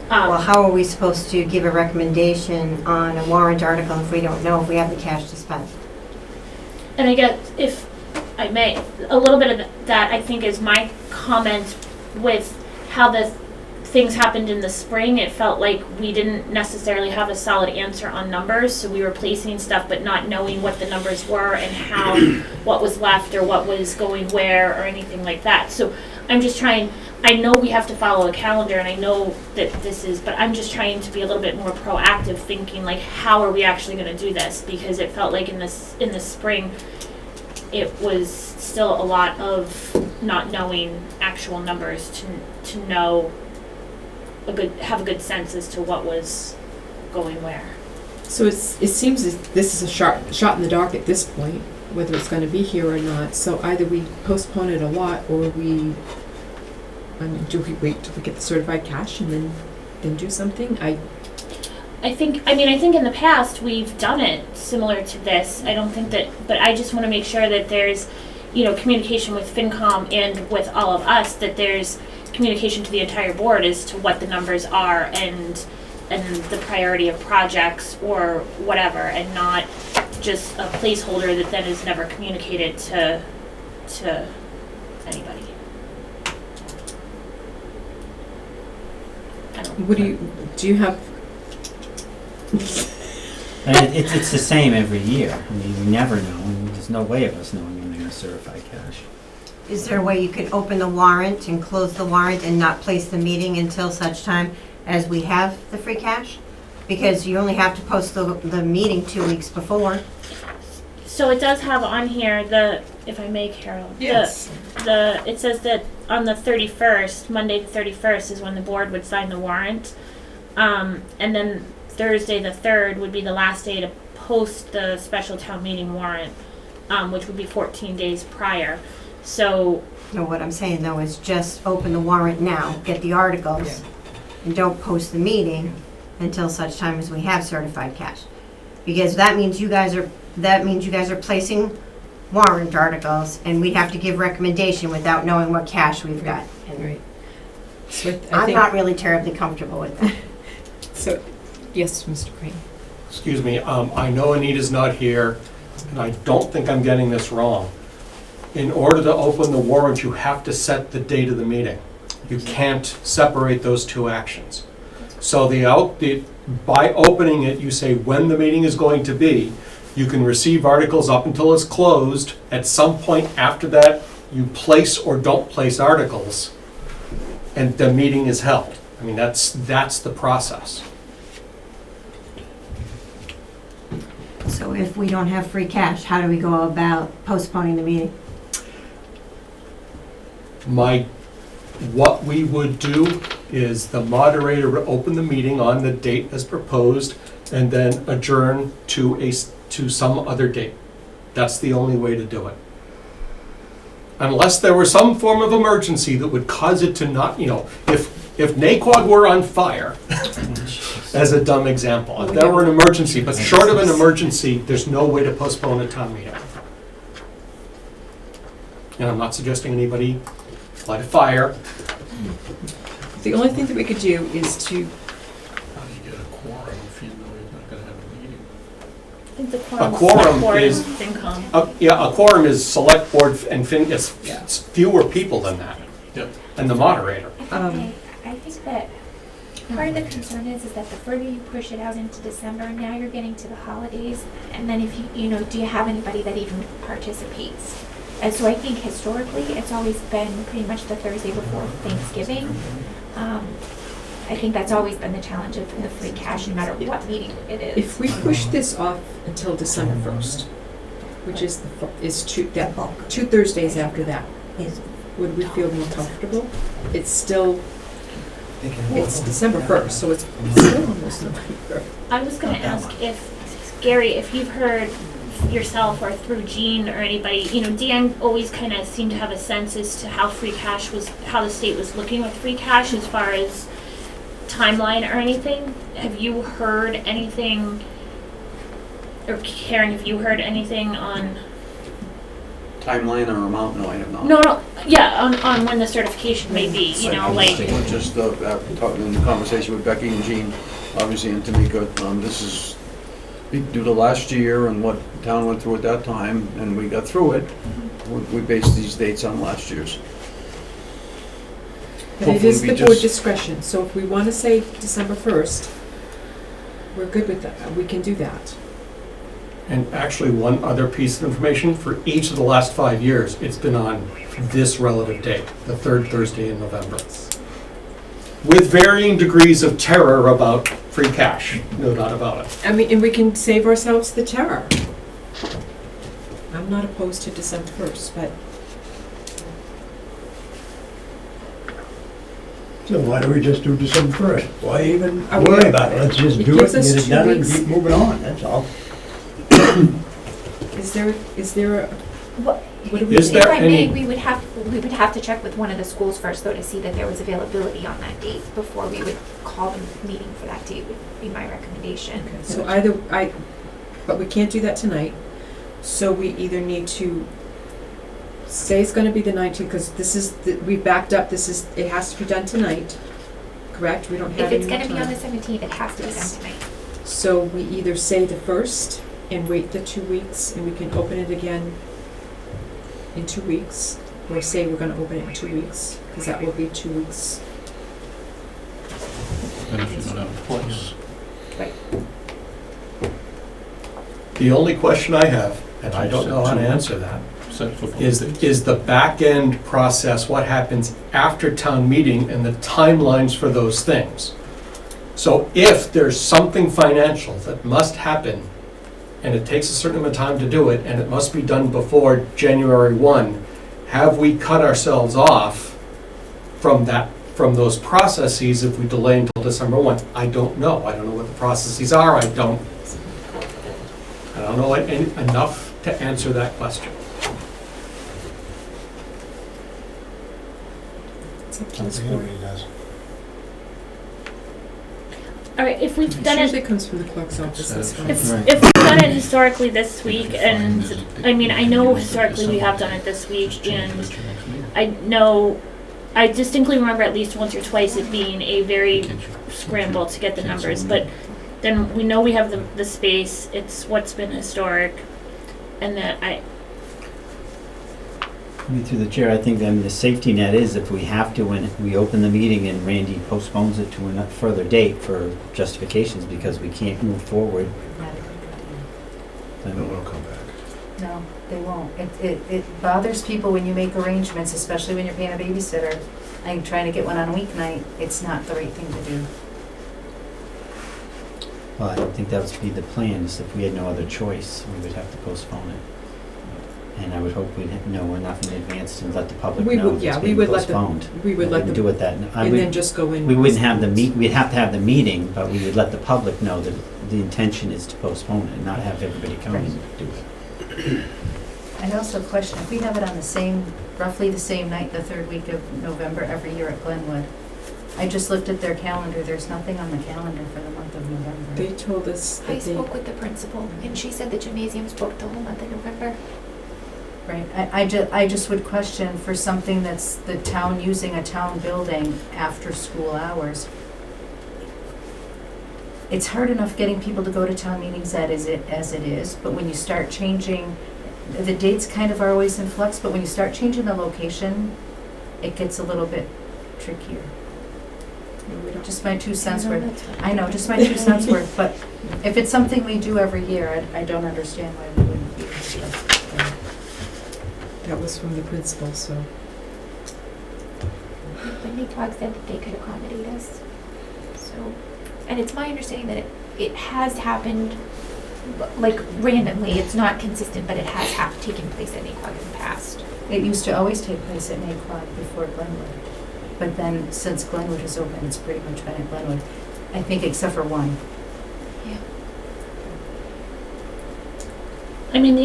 Well, how are we supposed to give a recommendation on a warrant article if we don't know if we have the cash to spend? And I guess, if I may, a little bit of that, I think, is my comment with how the things happened in the spring. It felt like we didn't necessarily have a solid answer on numbers, so we were placing stuff but not knowing what the numbers were and how, what was left or what was going where or anything like that. So I'm just trying, I know we have to follow a calendar and I know that this is, but I'm just trying to be a little bit more proactive, thinking like, how are we actually going to do this? Because it felt like in the spring, it was still a lot of not knowing actual numbers to know have a good sense as to what was going where. So it seems as this is a shot in the dark at this point, whether it's going to be here or not. So either we postpone it a lot, or we do we wait till we get the certified cash and then do something? I think in the past we've done it similar to this. I don't think that, but I just want to make sure that there's, communication with FinCom and with all of us, that there's communication to the entire board as to what the numbers are and the priority of projects or whatever, and not just a placeholder that then is never communicated to anybody. What do you have? It's the same every year. I mean, we never know, and there's no way of us knowing when they're going to certify cash. Is there a way you could open the warrant and close the warrant and not place the meeting until such time as we have the free cash? Because you only have to post the meeting 2 weeks before. So it does have on here if I may, Carol. Yes. It says that on the 31st, Monday the 31st is when the board would sign the warrant. And then Thursday the 3rd would be the last day to post the special town meeting warrant, which would be 14 days prior. So. No, what I'm saying though is just open the warrant now, get the articles, and don't post the meeting until such time as we have certified cash. Because that means you guys are placing warrant articles, and we have to give recommendation without knowing what cash we've got. Right. So I'm not really terribly comfortable with that. So, yes, Mr. Crane. Excuse me, I know Anita's not here, and I don't think I'm getting this wrong. In order to open the warrant, you have to set the date of the meeting. You can't separate those two actions. So by opening it, you say when the meeting is going to be. You can receive articles up until it's closed. At some point after that, you place or don't place articles, and the meeting is held. I mean, that's the process. So if we don't have free cash, how do we go about postponing the meeting? What we would do is the moderator would open the meeting on the date as proposed and then adjourn to some other date. That's the only way to do it. Unless there were some form of emergency that would cause it to not, if Naquag were on fire, as a dumb example, if there were an emergency, but short of an emergency, there's no way to postpone a town meeting. And I'm not suggesting anybody light a fire. The only thing that we could do is to. How do you get a quorum if you know you're not going to have a meeting? I think the A quorum is FinCom. a quorum is select board and it's fewer people than that. Yep. And the moderator. I think that part of the concern is that the further you push it out into December, now you're getting to the holidays, and then if do you have anybody that even participates? And so I think historically, it's always been pretty much the Thursday before Thanksgiving. I think that's always been the challenge of the free cash, no matter what meeting it is. If we push this off until December 1st, which is two Thursdays after that, would we feel more comfortable? It's December 1st, so it's still almost November. I was going to ask if, Gary, if you've heard yourself or through Jean or anybody, Dan always kind of seemed to have a sense as to how how the state was looking with free cash as far as timeline or anything. Have you heard anything, or Karen, have you heard anything on timeline or amount? No, I have not. No, yeah, on when the certification may be, you know, like, Just talking in the conversation with Becky and Jean, obviously, and Tamika, this is due to last year and what the town went through at that time, and we got through it. We based these dates on last year's. But it Hopefully is we the board just- discretion, so if we want to say December 1st, we're good with that, we can do that. And actually, one other piece of information, for each of the last 5 years, it's been on this relative date, the third Thursday in November. With varying degrees of terror about free cash, no doubt about it. I mean, and we can save ourselves the terror. I'm not opposed to December 1st, but So why don't we just do December 1st? Why even Are we- worry about it? Let's just It do it gives and us get it 2 done and weeks. keep moving on, that's all. is there a, What- what do we Is do? If there I may, any- we would have to check with one of the schools first, though, to see that there was availability on that date before we would call the meeting for that date, would be my recommendation. Okay, so but we can't do that tonight, so we either need to say it's gonna be the 19th, because we backed up, it has to be done tonight, correct? We don't have If any it's more gonna be on the time. 17th, it has to be done Yes. tonight. So we either say the 1st and wait the 2 weeks, and we can open it again in 2 weeks, or say we're gonna open it in 2 weeks, because that will be 2 weeks. And if you don't have a place. The only question I have, and I don't know how to answer that, Set for both is dates. the back-end process, what happens after town meeting and the timelines for those things. So if there's something financial that must happen, and it takes a certain amount of time to do it, and it must be done before January 1, have we cut ourselves off from those processes if we delay until December 1? I don't know. I don't know what the processes are. I don't know enough to answer that question. It's up to the school. all right, if we've It done it, usually comes from the clerk's office, that's fine. if we've done it historically this week, and, I mean, I know historically we have done it this week, and I know, I distinctly remember at least once or twice it being a very scramble to get the numbers, but then we know we have the space, it's what's been historic, and that Through the chair, I think the safety net is if we have to, when we open the meeting and Randy postpones it to a further date for justifications because we can't move forward. No one will come back. No, they won't. It bothers people when you make arrangements, especially when you're paying a babysitter. I'm trying to get one on a weeknight. It's not the right thing to do. Well, I think that would be the plan, is if we had no other choice, we would have to postpone it. And I would hope we'd know enough in advance and let the public We know would, if yeah, it's we being would let postponed. We would let We them, do it that, and then just go in. we wouldn't have we'd have to have the meeting, but we would let the public know that the intention is to postpone it, and not have everybody come and do it. I'd also question, if we have it on roughly the same night, the third week of November every year at Glenwood, I just looked at their calendar, there's nothing on the calendar for the month of November. They told us I that they, spoke with the principal, and she said the gymnasium's booked the whole month of November. Right, I just would question for something that's the town using a town building after school hours. It's hard enough getting people to go to town meetings as it is, but when you start changing, the dates kind of are always in flux, but when you start changing the location, it gets a little bit trickier. Just my 2 cents worth. I know, just my 2 cents worth, but if it's something we do every year, I don't understand why we wouldn't be. that was from the principal, so. But NACOG said that they could accommodate us. So, and it's my understanding that it has happened, like randomly, it's not consistent, but it has taken place at NACOG in the past. It used to always take place at NACOG before Glenwood. But then, since Glenwood has opened, it's pretty much been at Glenwood. I think except for one. Yeah. I mean,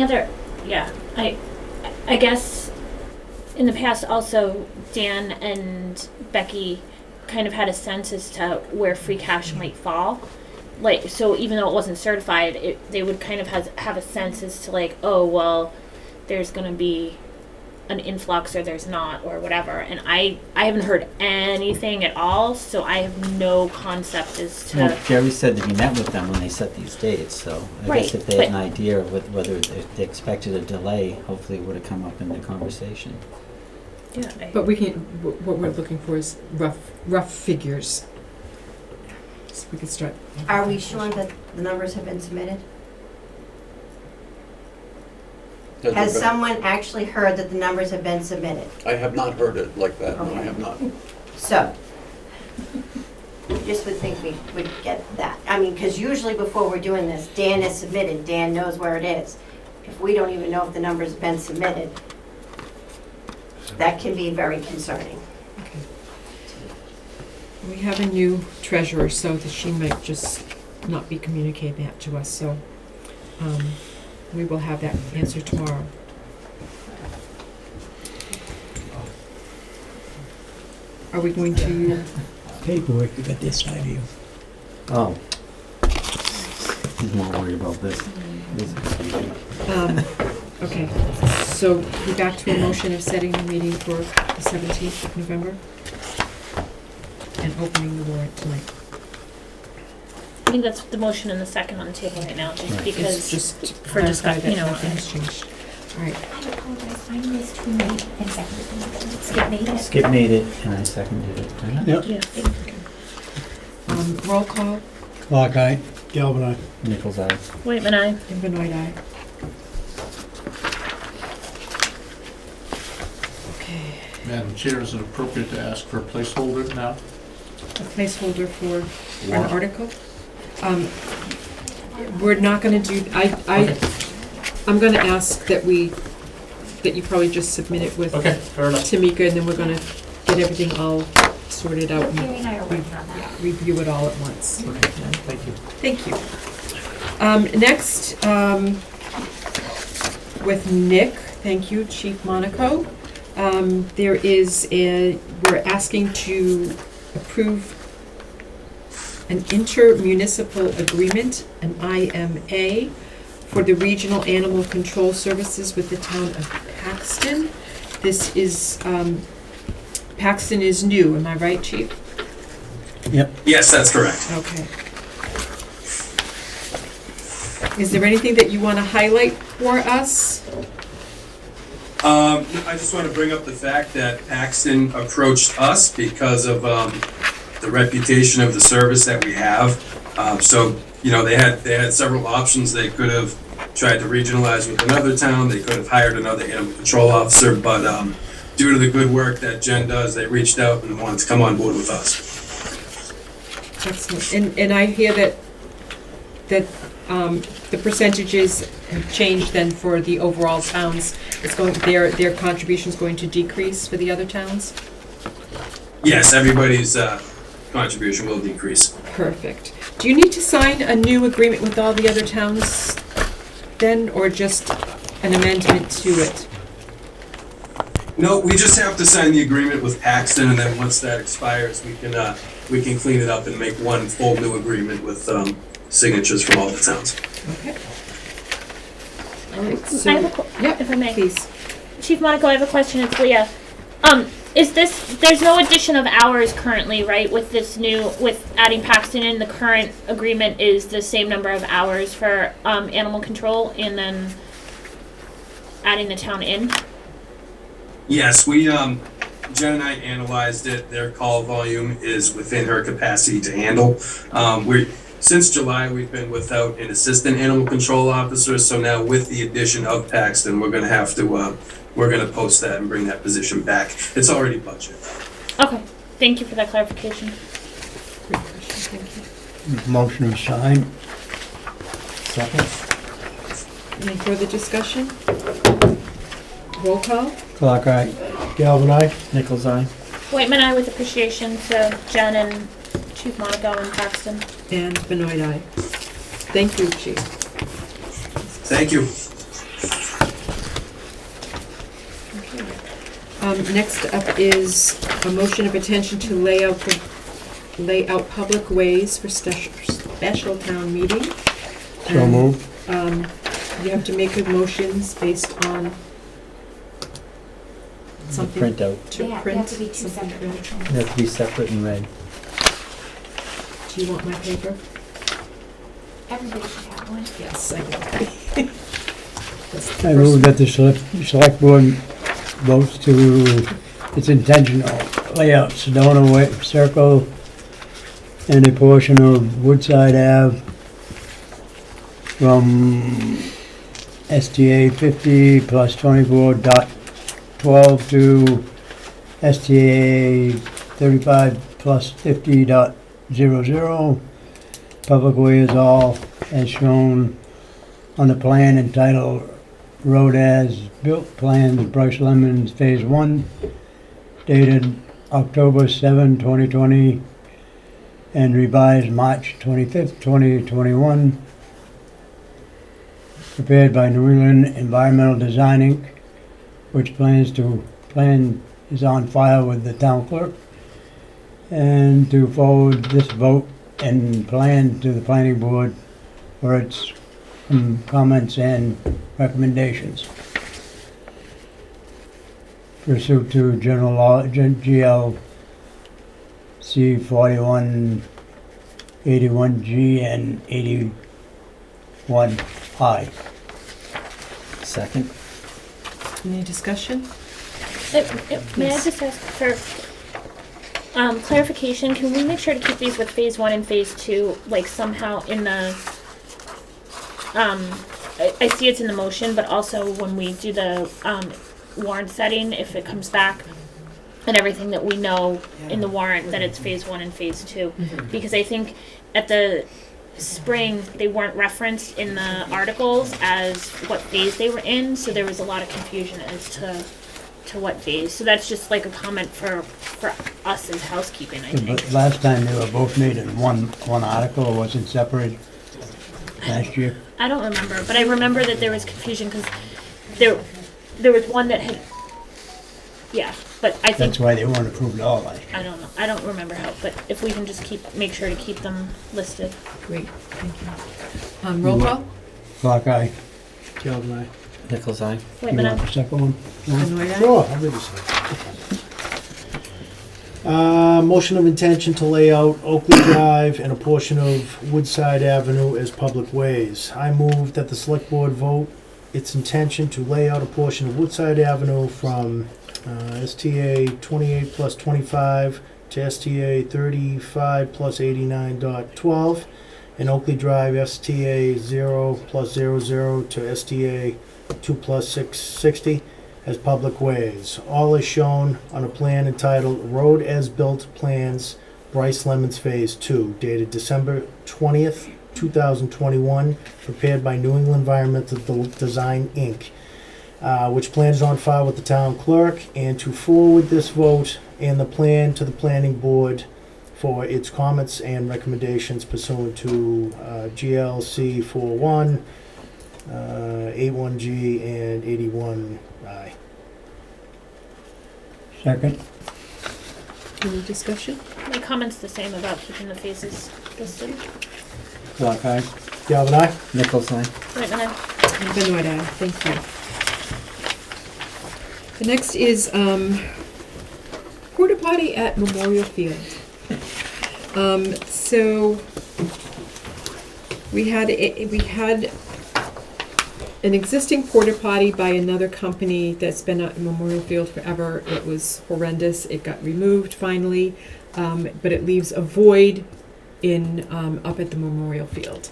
I guess in the past also, Dan and Becky kind of had a sense as to where free cash might fall. Like, so even though it wasn't certified, they would kind of have a sense as to like, oh, well, there's going to be an influx or there's not or whatever. And I haven't heard anything at all, so I have no concept as to. Well, Jerry said that he met with them when they set these dates, so I Right, guess if they had but- an idea of whether if they expected a delay, hopefully it would have come up in the conversation. Yeah, But we can, what we're looking for is rough figures. So we can start. Are we sure that the numbers have been submitted? Has someone actually heard that the numbers have been submitted? I have not heard it like that, no, I Okay. have not. So, just would think we would get that. I mean, because usually before we're doing this, Dan has submitted, Dan knows where it is. If we don't even know if the numbers have been submitted, that can be very concerning. Okay. We have a new treasurer, so that she might just not be communicating that to us, so we will have that answer tomorrow. Are we going to, Paperwork, you got this side of you. Oh. He's more worried about this. okay, so we're back to a motion of setting the meeting for the 17th of November and opening the warrant tonight. I think that's the motion and the second on the table right now, just Right. because It's just to for clarify discuss, that you know. nothing has changed. All right, I apologize, I missed who made and seconded the motion. Skip made it. Skip made it, and I seconded it. Yep. Yeah. roll call, Clock eye. Galvin eye. Nichols eye. Waitman, aye. and Benoit aye. Okay, Madam Chair, is it appropriate to ask for a placeholder now? a placeholder for an article. We're not gonna do, I'm gonna ask that you probably just submit it with Okay, fair enough. Tamika, and then we're gonna get everything all sorted out Gary and and I are working on that. review it all at once. Thank you. Thank you. Next, with Nick, thank you, Chief Monaco. We're asking to approve an intermunicipal agreement, an IMA, for the Regional Animal Control Services with the town of Paxton. This is, Paxton is new, am I right, Chief? Yep. Yes, that's correct. Okay. Is there anything that you want to highlight for us? I just want to bring up the fact that Paxton approached us because of the reputation of the service that we have. So, you know, they had several options. They could have tried to regionalize with another town. They could have hired another animal control officer, but due to the good work that Jen does, they reached out and wanted to come on board with us. Excellent. And I hear that the percentages have changed then for the overall towns. It's going, their contribution's going to decrease for the other towns? Yes, everybody's contribution will decrease. Perfect. Do you need to sign a new agreement with all the other towns then, or just an amendment to it? No, we just have to sign the agreement with Paxton, and then once that expires, we can clean it up and make one full new agreement with signatures from all the towns. Okay. All right, so, I have yeah, if I may. please. Chief Monaco, I have a question, it's Leah. There's no addition of hours currently, right, with adding Paxton in, the current agreement is the same number of hours for, animal control, and then adding the town in? Yes, Jen and I analyzed it. Their call volume is within her capacity to handle. Since July, we've been without an assistant animal control officer, so now with the addition of Paxton, we're gonna have to, we're gonna post that and bring that position back. It's already budgeted. Okay, thank you for that clarification. Great question, thank you. Motion to sign. Second. Any further discussion? Roll call? Clock eye. Galvin eye. Nichols eye. Waitman, I with appreciation to Jen and Chief Monaco and Paxton. And Benoit aye. Thank you, Chief. Thank you. Okay. Next up is a motion of attention to lay out public ways for special town meeting. So moved. You have to make motions based on something printout. to They have print? to be two something separate print? motions. They have to be separate and read. Do you want my paper? Everybody should have one. Yes, I do. That's the I first move one. that the select board votes to its intentional layout Sedona Way Circle and a portion of Woodside Ave from STA 50 plus 24.12 to STA 35 plus 50.00. Public way is all as shown on the plan entitled Road as Built Plans, Brice Lemons Phase 1, dated October 7, 2020, and revised March 25th, 2021, prepared by New England Environmental Design Inc., which plan is on file with the town clerk, and to forward this vote and plan to the planning board for its comments and recommendations. Pursuant to General Law, GLC 41, 81G, and 81I. Second. Any discussion? May I just ask for clarification? Can we make sure to keep these with phase 1 and phase 2, like somehow in the, I see it's in the motion, but also when we do the warrant setting, if it comes back and everything that we know in the warrant, that it's phase 1 and phase 2. Because I think at the spring, they weren't referenced in the articles as what phase they were in, so there was a lot of confusion as to what phase. So that's just like a comment for us as housekeeping, I think. But last time they were both made in one article, or was it separated last year? I don't remember, but I remember that there was confusion because there was one that had, yeah, but I think, That's why they weren't approved all last year. I don't know, I don't remember how, but if we can just make sure to keep them listed. Great, thank you. Roll call? Clock eye. Galvin, aye. Nichols eye. Wait a You want minute. the second one? Benoit, aye? Sure, I'll read this one. Motion of intention to lay out Oakley Drive and a portion of Woodside Avenue as public ways. I move that the select board vote its intention to lay out a portion of Woodside Avenue from STA 28 plus 25 to STA 35 plus 89.12, and Oakley Drive STA 0 plus 00 to STA 2 plus 660 as public ways. All is shown on a plan entitled Road as Built Plans, Brice Lemons Phase 2, dated December 20th, 2021, prepared by New England Environmental Design Inc., which plan is on file with the town clerk, and to forward this vote and the plan to the planning board for its comments and recommendations pursuant to GLC 41, 81G, and 81I. Second. Any discussion? My comment's the same about keeping the phases listed. Clock eye. Galvin, aye? Nichols eye. Wait a minute. And Benoit, aye. Thank you. The next is Port-a-Potty at Memorial Field. So we had an existing porta-potty by another company that's been at Memorial Field forever. It was horrendous. It got removed finally, but it leaves a void in up at the Memorial Field.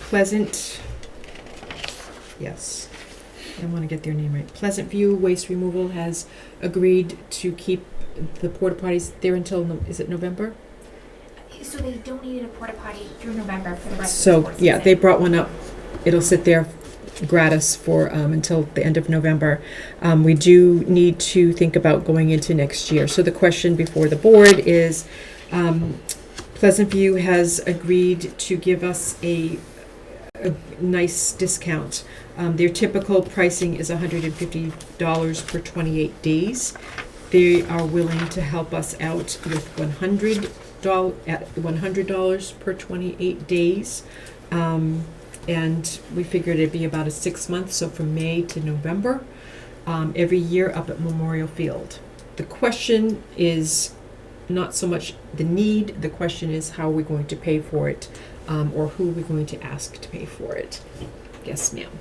Pleasant, yes, I want to get their name right. Pleasant View Waste Removal has agreed to keep the porta-potties there until, is it November? So they donated a porta potty through November for the rest of the So, sports yeah, season. they brought one up. It'll sit there gratis for until the end of November. We do need to think about going into next year. So the question before the board is, Pleasant View has agreed to give us a nice discount. Their typical pricing is $150 per 28 days. They are willing to help us out with $100 per 28 days. And we figured it'd be about a 6 month, so from May to November. every year up at Memorial Field. The question is not so much the need, the question is how we're going to pay for it, or who we're going to ask to pay for it. Yes, ma'am.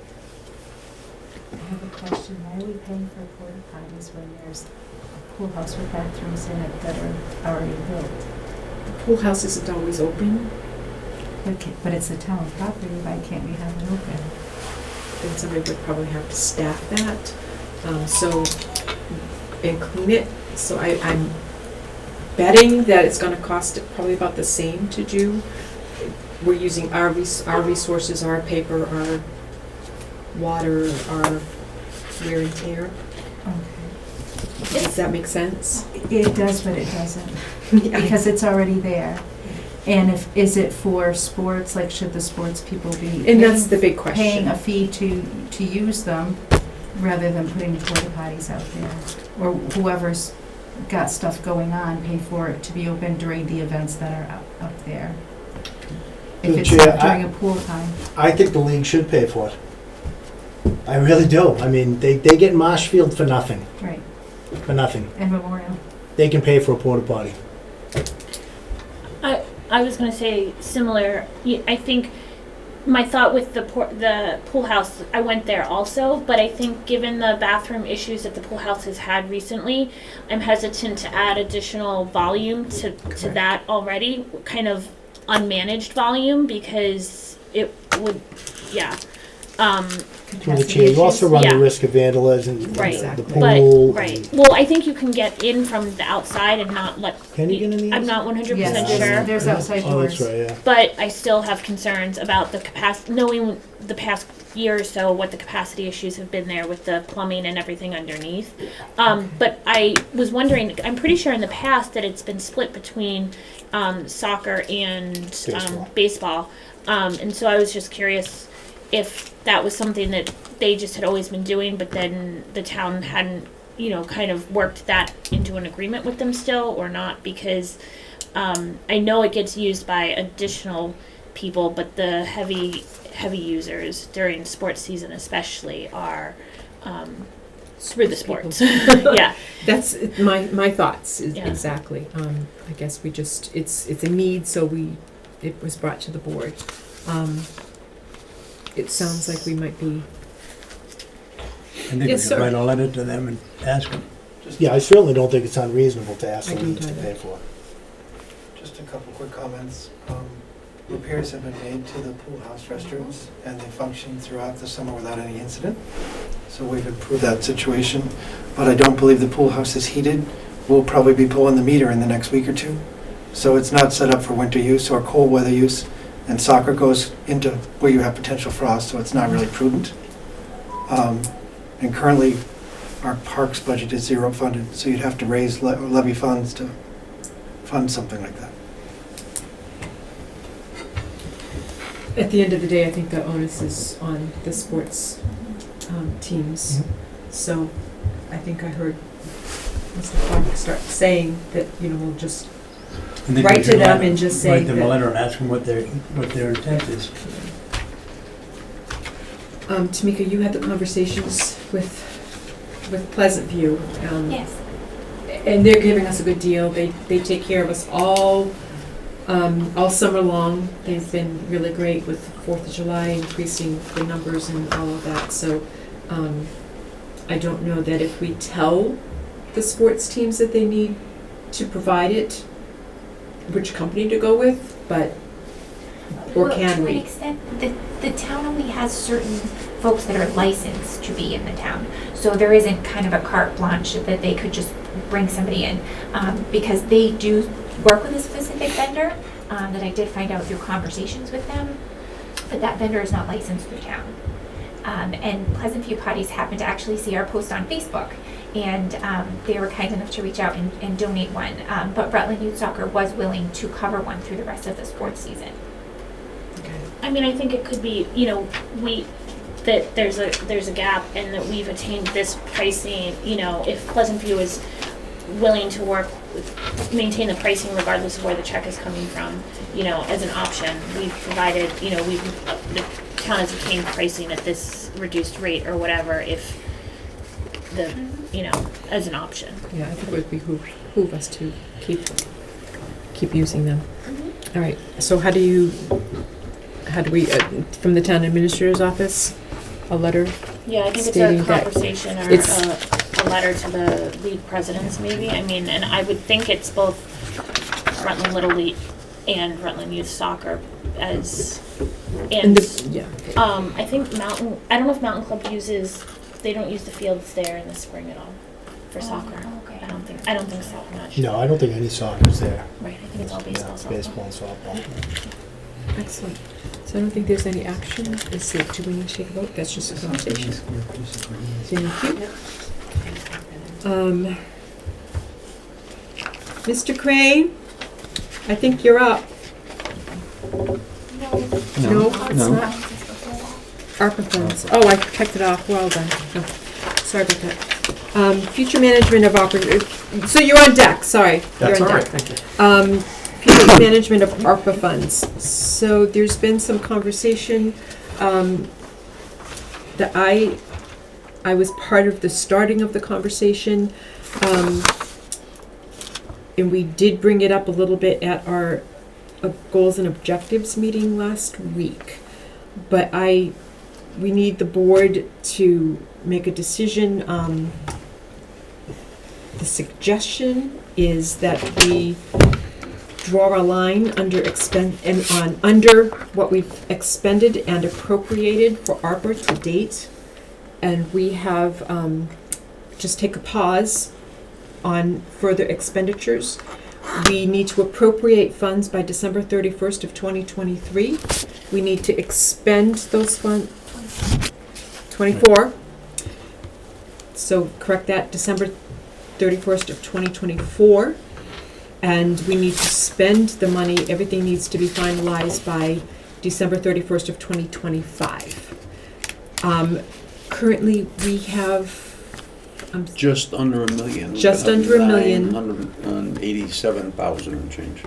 I have a question. Why are we paying for porta potties when there's a pool house with bathrooms in it that are already built? The pool house isn't always open. Okay, but it's a town property. Why can't we have it open? Then somebody would probably have to staff that, and clean it. So I'm betting that it's gonna cost probably about the same to do. We're using our resources, our paper, our water, our wear and tear. Okay. Does that make sense? It does, but it doesn't. Yeah. Because it's already there. And is it for sports? Like, should the sports people be And that's the big question. paying a fee to use them rather than putting porta potties out there? Or whoever's got stuff going on, pay for it to be open during the events that are up there? If it's Chair, during a pool time. I think the league should pay for it. I really do. I mean, they get Marshfield for nothing, Right, for nothing. and Memorial. They can pay for a porta potty. I was gonna say similar. I think my thought with the pool house, I went there also, but I think given the bathroom issues that the pool house has had recently, I'm hesitant to add additional volume to that already kind of unmanaged volume, because it would, Through the chair, you also run the risk of vandalism in Right. the pool. Right. Well, I think you can get in from the outside and not let. Can you get in the I'm not 100% Yes, sure. there's outside Oh, doors. that's right, yeah. But I still have concerns about the capacity, knowing the past year or so what the capacity issues have been there with the plumbing and everything underneath. But I was wondering, I'm pretty sure in the past that it's been split between soccer and baseball. And so I was just curious if that was something that they just had always been doing, but then the town hadn't, kind of worked that into an agreement with them still, or not, because I know it gets used by additional people, but the heavy users during sports season especially are through the sports. Yeah. That's my thoughts, Yeah. exactly. I guess we just, it's a need, so it was brought to the board. It sounds like we might be. I think we Yes, should sir. write a letter to them and ask them. Yeah, I certainly don't think it's unreasonable to ask I the don't league to either. pay for it. Just a couple quick comments. Repairs have been made to the pool house restrooms, and they function throughout the summer without any incident. So we've improved that situation. But I don't believe the pool house is heated. We'll probably be pulling the meter in the next week or two. So it's not set up for winter use or cold weather use. And soccer goes into where you have potential frost, so it's not really prudent. And currently, our parks budget is zero funded, so you'd have to raise levy funds to fund something like that. At the end of the day, I think the onus is on the sports teams. So I think I heard Mr. Clark start saying that, we'll just I think we write to should them and just say write them a that- letter and ask them what their intent is. Tamika, you had the conversations with Pleasant View. Yes. And they're giving us a good deal. They take care of us all summer long. They've been really great with 4th of July, increasing the numbers and all of that. So I don't know that if we tell the sports teams that they need to provide it, which company to go with, or can To we? an extent, the town only has certain folks that are licensed to be in the town. So there isn't kind of a carte blanche that they could just bring somebody in. Because they do work with a specific vendor that I did find out through conversations with them, but that vendor is not licensed through town. And Pleasant View Potties happened to actually see our post on Facebook, and they were kind enough to reach out and donate one. But Rutland Youth Soccer was willing to cover one through the rest of the sports season. I mean, I think it could be, that there's a gap and that we've attained this pricing, if Pleasant View is willing to maintain the pricing regardless of where the check is coming from, as an option. We've provided, the town has obtained pricing at this reduced rate or whatever, if the, you know, as an option. Yeah, I think it would behoove us to keep using them. All right, so how do we, from the town administrator's office, a letter? Yeah, I think it's stating a that conversation or it's- a letter to the league presidents maybe. I mean, and I would think it's both Rutland Little League and Rutland Youth Soccer as, and, yeah. I think I don't know if Mountain Club they don't use the fields there in the spring at all for soccer. Okay. I don't think so, I'm not sure. No, I don't think any soccer's there. Right, I think it's all baseball, Yeah, softball. baseball and softball. Excellent. So I don't think there's any action. Let's see, do we need to take a vote? That's just a conversation. Thank you. Mr. Crane, I think you're up. No, it's not. ARPA funds. Oh, I checked it off. Well done. Oh, sorry about that. Future management of ARPA. So you're on deck. Sorry. That's you're all on right, deck. thank you. Future management of ARPA funds. So there's been some conversation that I was part of the starting of the conversation, and we did bring it up a little bit at our goals and objectives meeting last week. But we need the board to make a decision. The suggestion is that we draw a line under under what we've expended and appropriated for ARPA to date, and we have just take a pause on further expenditures. We need to appropriate funds by December 31st of 2023. We need to expend those funds 24. So correct that, December 31st of 2024. And we need to spend the money, everything needs to be finalized by December 31st of 2025. Currently, we have Just under a million. Just under a million. 987,000 and change.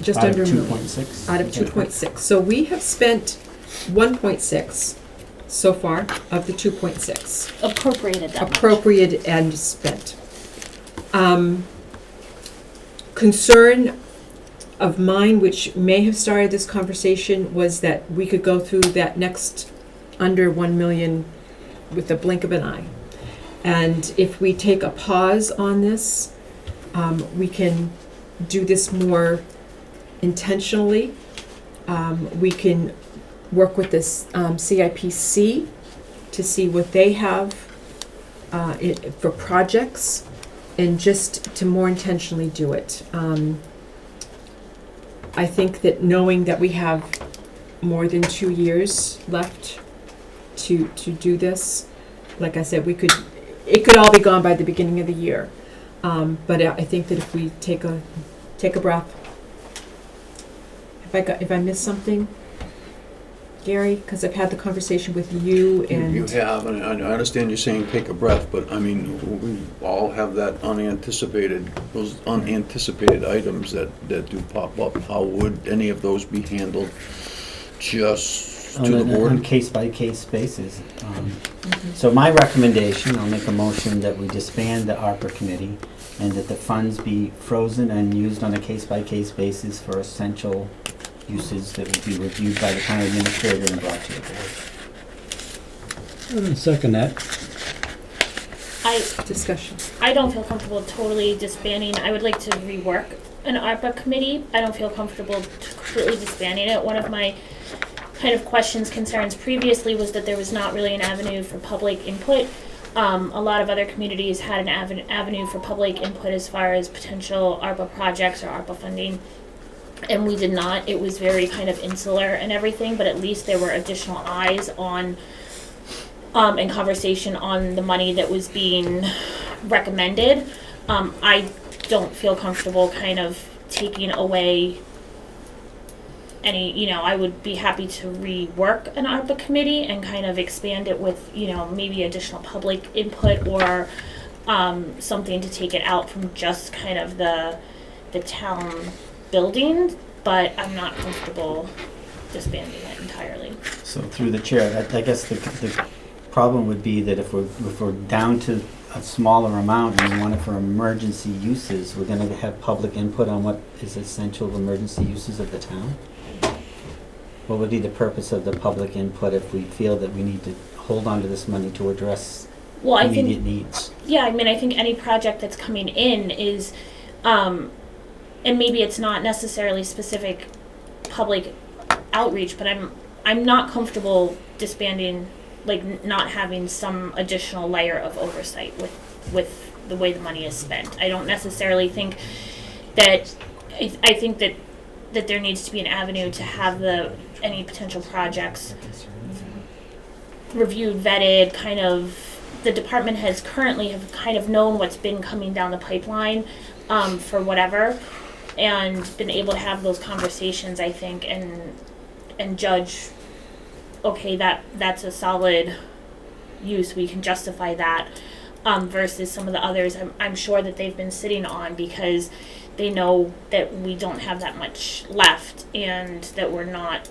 just Out of under a million. 2.6. Out of 2.6. So we have spent 1.6 so far of the 2.6. Appropriated that much. Appropriated and spent. Concern of mine, which may have started this conversation, was that we could go through that next under 1 million with the blink of an eye. And if we take a pause on this, we can do this more intentionally. We can work with this CIPC to see what they have for projects, and just to more intentionally do it. I think that knowing that we have more than 2 years left to do this, like I said, it could all be gone by the beginning of the year. But I think that if we take a breath. If I missed something, Gary, because I've had the conversation with you and... You have, and I understand you're saying take a breath, but I mean, we all have those unanticipated items that do pop up. How would any of those be handled just to the board? On case-by-case basis. So my recommendation, I'll make a motion that we disband the ARPA committee and that the funds be frozen and used on a case-by-case basis for essential uses that would be reviewed by the town administrator and brought to the board. Second that. Discussion. I don't feel comfortable totally disbanding. I would like to rework an ARPA committee. I don't feel comfortable completely disbanding it. One of my kind of questions, concerns previously was that there was not really an avenue for public input. A lot of other communities had an avenue for public input as far as potential ARPA projects or ARPA funding. And we did not. It was very kind of insular and everything, but at least there were additional eyes on and conversation on the money that was being recommended. I don't feel comfortable kind of taking away any, I would be happy to rework an ARPA committee and kind of expand it with, maybe additional public input or something to take it out from just kind of the town building, but I'm not comfortable disbanding it entirely. So through the chair, I guess the problem would be that if we're down to a smaller amount and we want it for emergency uses, we're gonna have public input on what is essential emergency uses of the town? What would be the purpose of the public input if we feel that we need to hold on to this money to address Well, I immediate think, needs? yeah, I mean, I think any project that's coming in is, and maybe it's not necessarily specific public outreach, but I'm not comfortable disbanding, like not having some additional layer of oversight with the way the money is spent. I don't necessarily think that, I think that there needs to be an avenue to have any potential projects reviewed, vetted, kind of, the department heads currently have kind of known what's been coming down the pipeline for whatever, and been able to have those conversations, I think, and judge, okay, that's a solid use, we can justify that, versus some of the others I'm sure that they've been sitting on because they know that we don't have that much left and that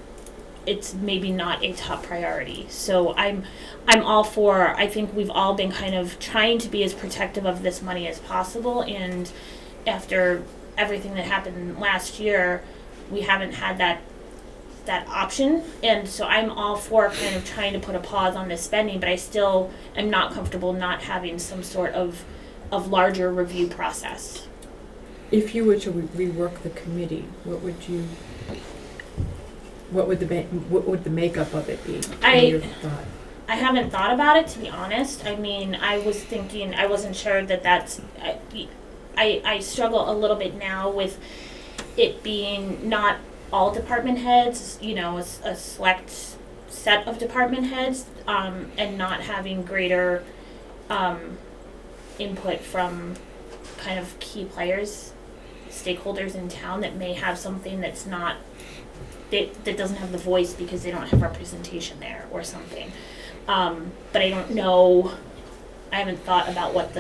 it's maybe not a top priority. So I'm all for, I think we've all been kind of trying to be as protective of this money as possible, and after everything that happened last year, we haven't had that option, and so I'm all for kind of trying to put a pause on this spending, but I still am not comfortable not having some sort of larger review process. If you were to rework the committee, what would the makeup of it be? I haven't thought about it, to be honest. I mean, I was thinking, I wasn't sure that's, I struggle a little bit now with it being not all department heads, a select set of department heads, and not having greater input from kind of key players, stakeholders in town that may have something that's not, that doesn't have the voice because they don't have representation there or something. But I don't know, I haven't thought about what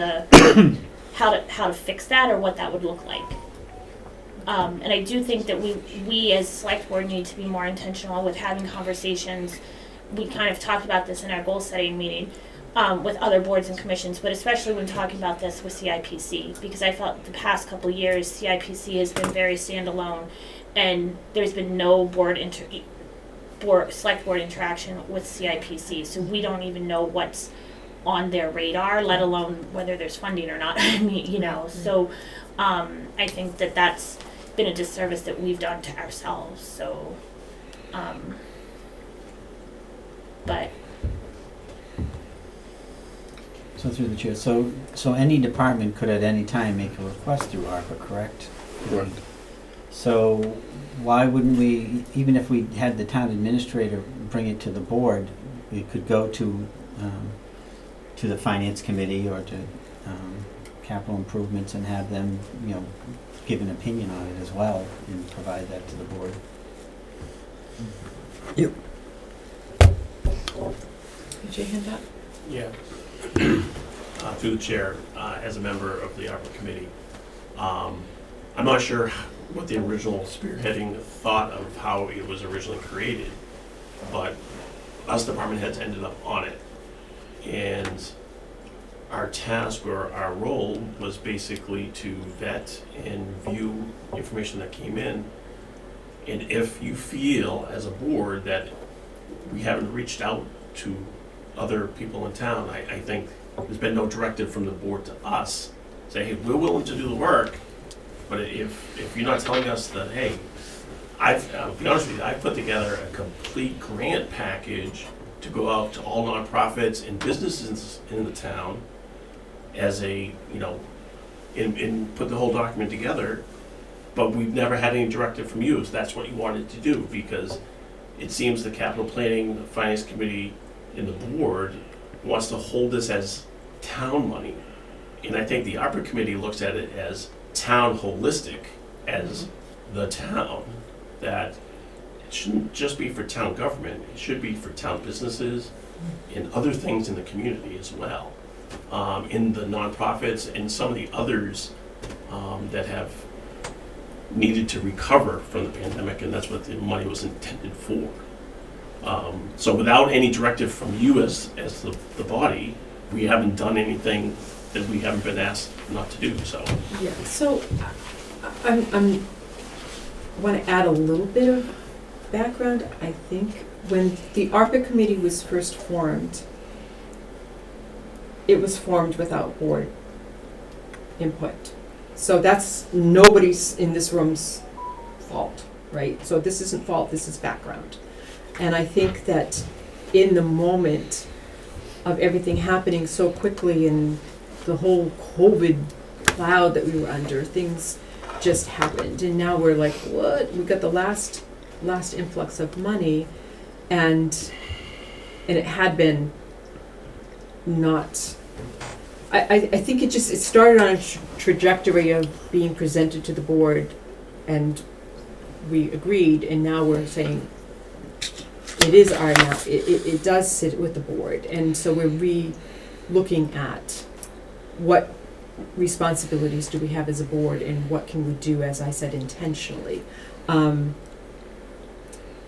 how to fix that or what that would look like. And I do think that we as select board need to be more intentional with having conversations. We kind of talked about this in our goal setting meeting with other boards and commissions, but especially when talking about this with CIPC, because I felt the past couple of years CIPC has been very standalone, and there's been no select board interaction with CIPC, so we don't even know what's on their radar, let alone whether there's funding or not. I mean, so I think that's been a disservice that we've done to ourselves. So, but. So through the chair, so any department could at any time make a request through ARPA, correct? Correct. So why wouldn't we, even if we had the town administrator bring it to the board, we could go to the finance committee or to capital improvements and have them, give an opinion on it as well and provide that to the board. Yep. Did you hand up? Yeah. Through the chair, as a member of the ARPA committee, I'm not sure what the original spearheading thought of how it was originally created, but us department heads ended up on it. And our task or our role was basically to vet and view information that came in. And if you feel as a board that we haven't reached out to other people in town, I think there's been no directive from the board to us, say, hey, we're willing to do the work, but if you're not telling us that, hey, I'll be honest with you, I put together a complete grant package to go out to all nonprofits and businesses in the town as and put the whole document together, but we've never had any directive from you, so that's what you wanted to do, because it seems the capital planning, the finance committee, and the board wants to hold this as town money. And I think the ARPA committee looks at it as town holistic, as the town, that it shouldn't just be for town government, it should be for town businesses and other things in the community as well. In the nonprofits and some of the others that have needed to recover from the pandemic, and that's what the money was intended for. So without any directive from you as the body, we haven't done anything that we haven't been asked not to do, so. Yeah, so I'm want to add a little bit of background. I think when the ARPA committee was first formed, it was formed without board input. So that's nobody's in this room's fault, right? So this isn't fault, this is background. And I think that in the moment of everything happening so quickly and the whole COVID cloud that we were under, things just happened. And now we're like, what? We got the last influx of money, and it had been not. I think it started on a trajectory of being presented to the board, and we agreed, and now we're saying it is our now. It does sit with the board, and so we're re-looking at what responsibilities do we have as a board, and what can we do, as I said, intentionally.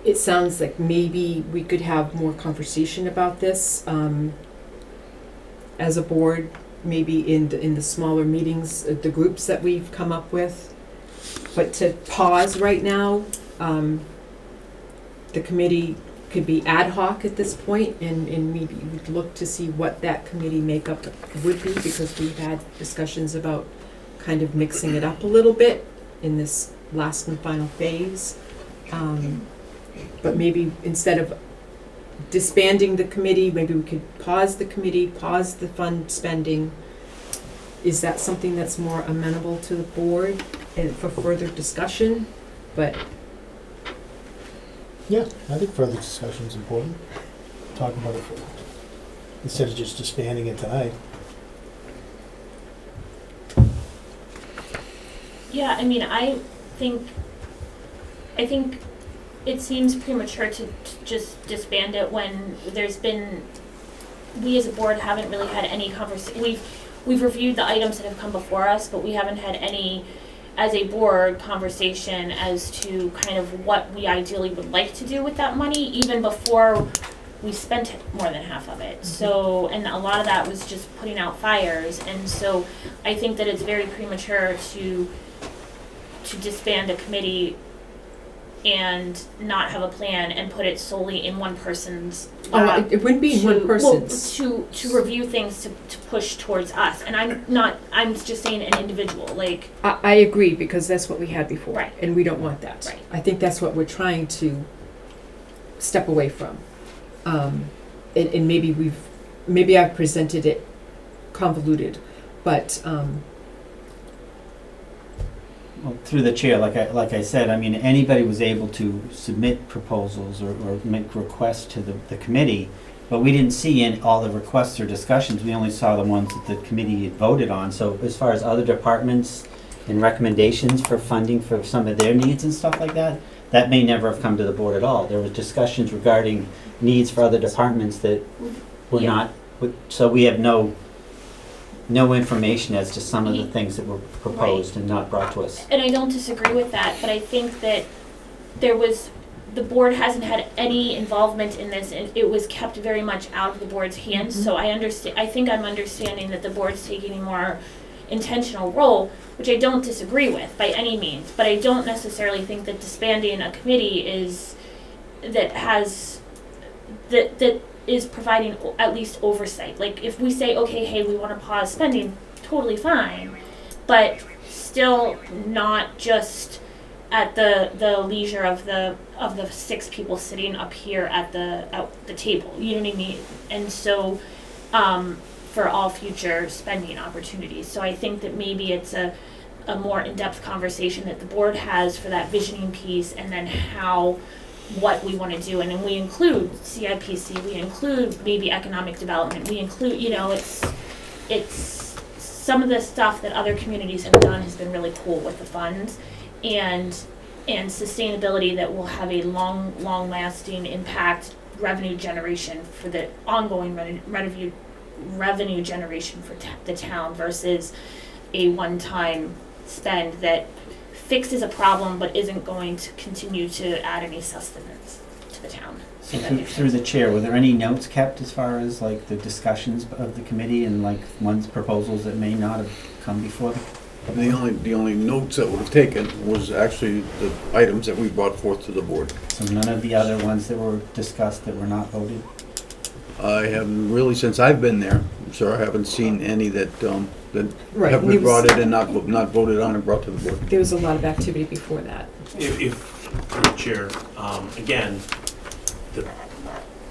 It sounds like maybe we could have more conversation about this as a board, maybe in the smaller meetings, the groups that we've come up with. But to pause right now, the committee could be ad hoc at this point, and maybe we'd look to see what that committee makeup would be, because we've had discussions about kind of mixing it up a little bit in this last and final phase. But maybe instead of disbanding the committee, maybe we could pause the committee, pause the fund spending. Is that something that's more amenable to the board and for further discussion? But Yeah, I think further discussion is important. Talk about it instead of just disbanding it tonight. Yeah, I mean, I think it seems premature to just disband it when we as a board haven't really had any conversation. We've reviewed the items that have come before us, but we haven't had any, as a board, conversation as to kind of what we ideally would like to do with that money, even before we spent more than half of it. So, and a lot of that was just putting out fires, and so I think that it's very premature to disband a committee and not have a plan and put it solely in one person's lap. it wouldn't be in one person's. Well, to review things to push towards us. And I'm just saying an individual, like. I agree, because that's what we had before. Right. And we don't want that. Right. I think that's what we're trying to step away from. And maybe I've presented it convoluted, but, Well, through the chair, like I said, I mean, anybody was able to submit proposals or make requests to the committee, but we didn't see all the requests or discussions. We only saw the ones that the committee had voted on. So as far as other departments and recommendations for funding for some of their needs and stuff like that, that may never have come to the board at all. There were discussions regarding needs for other departments that were not, so we have no information as to some of the things that were proposed and not brought to us. And I don't disagree with that, but I think that the board hasn't had any involvement in this, and it was kept very much out of the board's hands. So I think I'm understanding that the board's taking a more intentional role, which I don't disagree with by any means, but I don't necessarily think that disbanding a committee that is providing at least oversight. Like, if we say, okay, hey, we want to pause spending, totally fine, but still not just at the leisure of the 6 people sitting up here at the table. You know what I mean? And so, for all future spending opportunities. So I think that maybe it's a more in-depth conversation that the board has for that visioning piece, and then what we want to do. And then we include CIPC, we include maybe economic development, we include, it's some of the stuff that other communities have done has been really cool with the funds, and sustainability that will have a long-lasting impact, revenue generation for the ongoing revenue generation for the town, versus a one-time spend that fixes a problem but isn't going to continue to add any sustenance to the town. So in through addition. the chair, were there any notes kept as far as like the discussions of the committee and like one's proposals that may not have come before the The only notes that would have taken was actually the items that we brought forth to the board. So none of the other ones that were discussed that were not voted? I haven't really, since I've been there, sir, I haven't seen any that Right, have and been there was- brought in and not voted on and brought to the board. There was a lot of activity before that. If, through the chair, again, the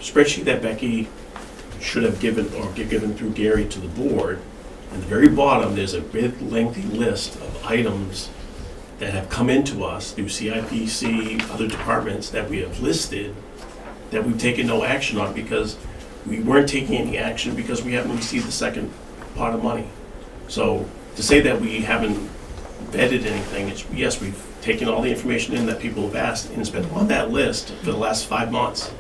spreadsheet that Becky should have given, or given through Gary to the board, at the very bottom, there's a big lengthy list of items that have come into us through CIPC, other departments that we have listed, that we've taken no action on because we weren't taking any action because we haven't received the second pot of money. So to say that we haven't vetted anything, it's, yes, we've taken all the information in that people have asked, and it's been on that list for the last 5 months.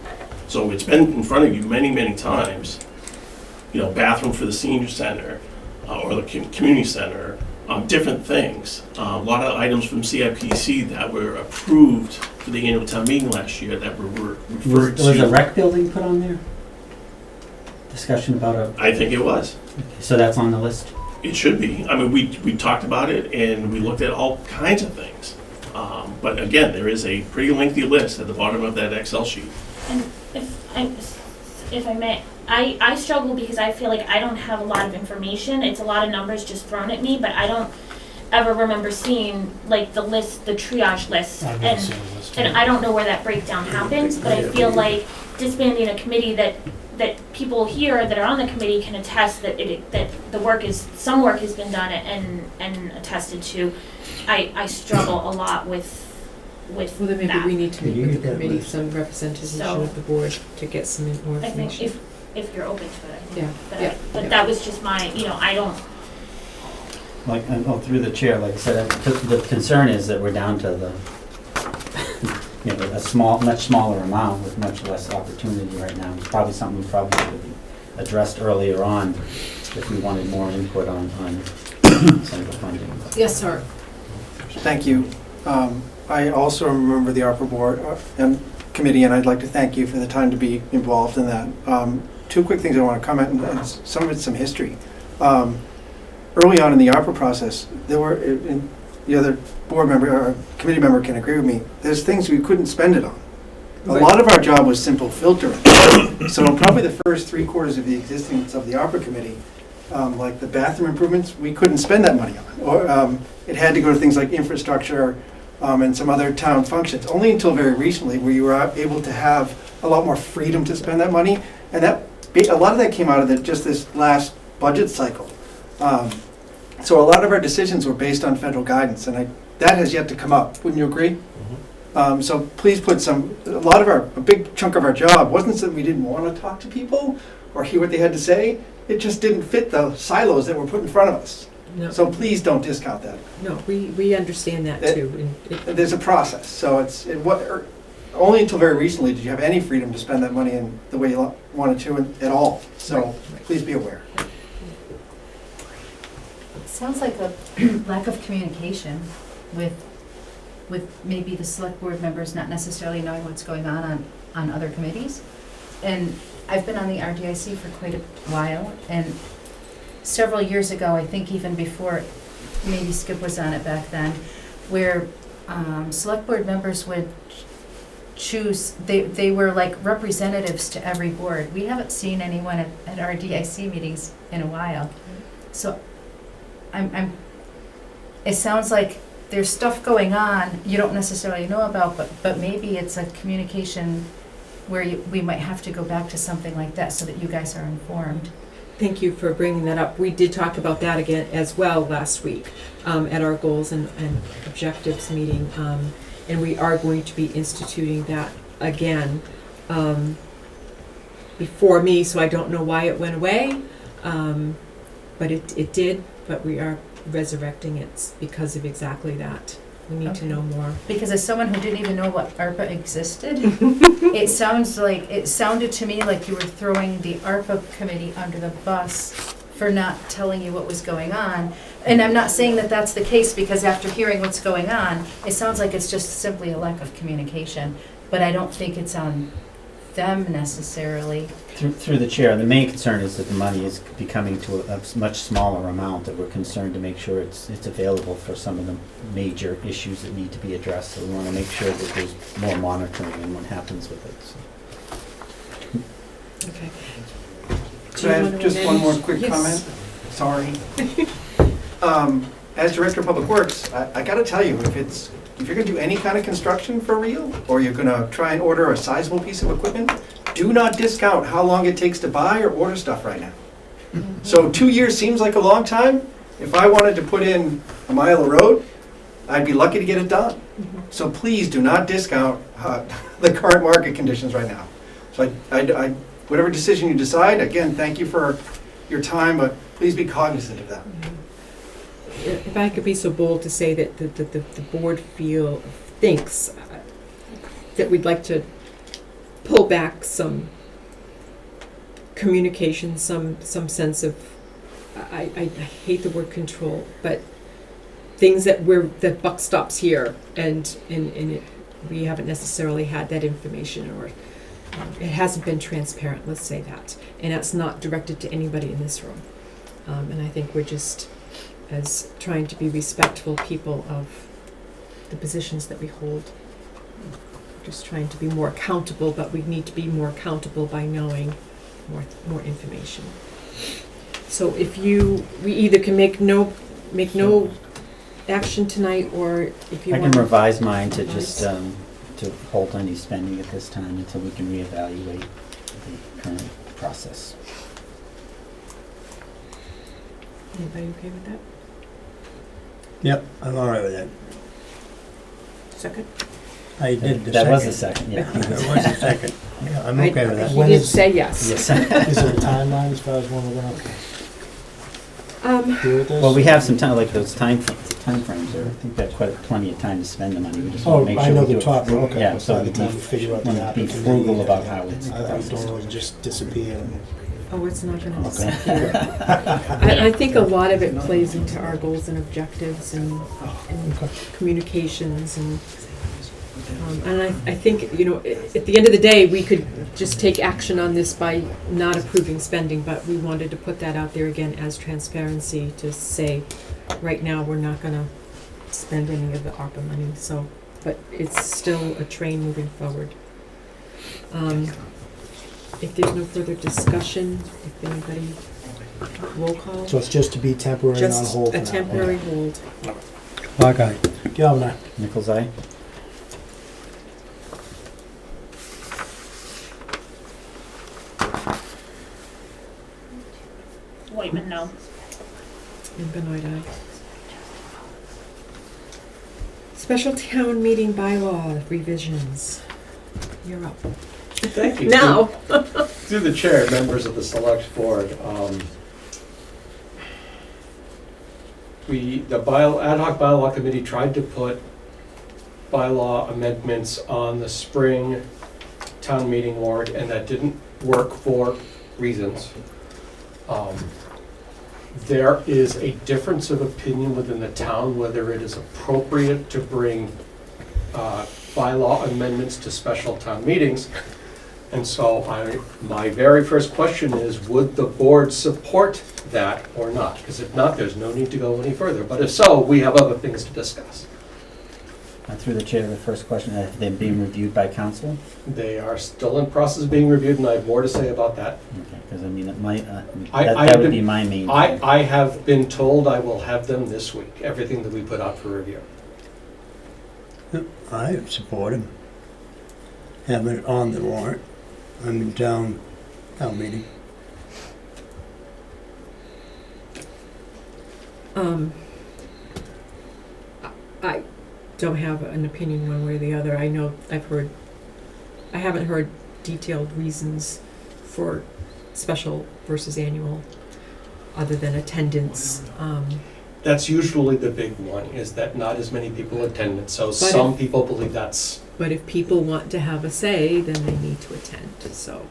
So it's been in front of you many, many times. You know, bathroom for the senior center, or the community center, different things. A lot of items from CIPC that were approved for the annual town meeting last year that were referred to. Was a rec building put on there? Discussion about a, I think it was. so that's on the list? It should be. I mean, we talked about it and we looked at all kinds of things. But again, there is a pretty lengthy list at the bottom of that Excel sheet. And if I may, I struggle because I feel like I don't have a lot of information. It's a lot of numbers just thrown at me, but I don't ever remember seeing like the list, the triage list. And I don't know where that breakdown happens, but I feel like disbanding a committee that people here that are on the committee can attest that that the work is, some work has been done and attested to. I struggle a lot with Well, then maybe that. we need to meet Can you with get the that committee, list? some representation So- of the board to get some more I think information. if you're open to it, I think. Yeah, But, yeah, but yeah. that was just my, I don't, Like, through the chair, like I said, the concern is that we're down to the, a much smaller amount with much less opportunity right now. It's probably something we probably should have addressed earlier on if we wanted more input on some of the funding. Yes, sir. Thank you. I also remember the ARPA board and committee, and I'd like to thank you for the time to be involved in that. Two quick things I want to comment, and some of it's some history. Early on in the ARPA process, there were, and the other board member or committee member can agree with me, there's things we couldn't spend it on. A lot of our job was simple filtering. So probably the first 3/4 of the existence of the ARPA committee, like the bathroom improvements, we couldn't spend that money on. Or it had to go to things like infrastructure and some other town functions. Only until very recently where you were able to have a lot more freedom to spend that money. And that a lot of that came out of just this last budget cycle. So a lot of our decisions were based on federal guidance, and that has yet to come up. Wouldn't you agree? So please put a big chunk of our job wasn't that we didn't want to talk to people or hear what they had to say. It just didn't fit the silos that were put in front of us. No. So please don't discount that. No, we understand that too. And There's a process, so only until very recently did you have any freedom to spend that money in the way you wanted to at all. So please be aware. Sounds like a lack of communication with maybe the select board members not necessarily knowing what's going on other committees. And I've been on the RDIC for quite a while, and several years ago, I think even before, maybe Skip was on it back then, where select board members would choose, they were like representatives to every board. We haven't seen anyone at RDIC meetings in a while. So it sounds like there's stuff going on you don't necessarily know about, but maybe it's a communication where we might have to go back to something like that so that you guys are informed. thank you for bringing that up. We did talk about that again as well last week at our goals and objectives meeting. And we are going to be instituting that again before me, so I don't know why it went away. But it did, but we are resurrecting it because of exactly that. We need to know more. Because as someone who didn't even know what ARPA existed, it sounded to me like you were throwing the ARPA committee under the bus for not telling you what was going on. And I'm not saying that that's the case, because after hearing what's going on, it sounds like it's just simply a lack of communication. but I don't think it's on them necessarily. Through the chair, the main concern is that the money is becoming to a much smaller amount, that we're concerned to make sure it's available for some of the major issues that need to be addressed. So we want to make sure that there's more monitoring and what happens with it. So. Okay. Could I have just one more quick Yes. comment? Sorry. As Director of Public Works, I gotta tell you, if you're gonna do any kind of construction for real, or you're gonna try and order a sizable piece of equipment, do not discount how long it takes to buy or order stuff right now. So 2 years seems like a long time. If I wanted to put in a mile of road, I'd be lucky to get it done. So please do not discount the current market conditions right now. So I whatever decision you decide, again, thank you for your time, but please be cognizant of that. If I could be so bold to say that the board thinks that we'd like to pull back some communication, some sense of, I hate the word control, but things that the buck stops here, and we haven't necessarily had that information, or it hasn't been transparent, let's say that. And that's not directed to anybody in this room. And I think we're just, as trying to be respectful people of the positions that we hold, just trying to be more accountable, but we need to be more accountable by knowing more information. So if we either can make no action tonight, or if you I want can revise mine to just to hold any spending at this time until we can reevaluate the current process. Anybody okay with that? Yep, I'm all right with that. Second? I did the second. That was the second, yeah. That was the second. Yeah, I'm okay with that. He did say yes. Yes. Is there a timeline as far as when we're gonna do with this? Well, we have some time, like those time frames there. I think we have plenty of time to spend the money. We just want Oh, to make I sure know we the do it. top, okay. Yeah, By so the we time we figure out the want to be opportunity, frugal about how it's. I don't want to just disappear. Oh, it's not gonna Okay. disappear. I think a lot of it plays into our goals and objectives and communications and I think, at the end of the day, we could just take action on this by not approving spending, but we wanted to put that out there again as transparency to say, right now, we're not gonna spend any of the ARPA money, so, but it's still a train moving forward. If there's no further discussion, if anybody, roll call. So it's just to be temporary and on hold Just for a now. temporary hold. Black eye. Galvin aye. Nichols eye? Whitman, no. And Benoit aye. Special town meeting bylaw revisions. You're up. Thank you. Now. Through the chair, members of the select board, the ad hoc bylaw committee tried to put bylaw amendments on the spring town meeting warrant, and that didn't work for reasons. There is a difference of opinion within the town whether it is appropriate to bring bylaw amendments to special town meetings. And so my very first question is, would the board support that or not? Because if not, there's no need to go any further. But if so, we have other things to discuss. Through the chair, the first question, have they been reviewed by council? They are still in process of being reviewed, and I have more to say about that. Okay, because I mean, it might, I that have would been- be my main. I have been told I will have them this week, everything that we put out for review. I support him. Have it on the warrant, town meeting. I don't have an opinion one way or the other. I know I haven't heard detailed reasons for special versus annual, other than attendance. That's usually the big one, is that not as many people attend it, so But some people believe that's. But if people want to have a say, then they need to attend, so.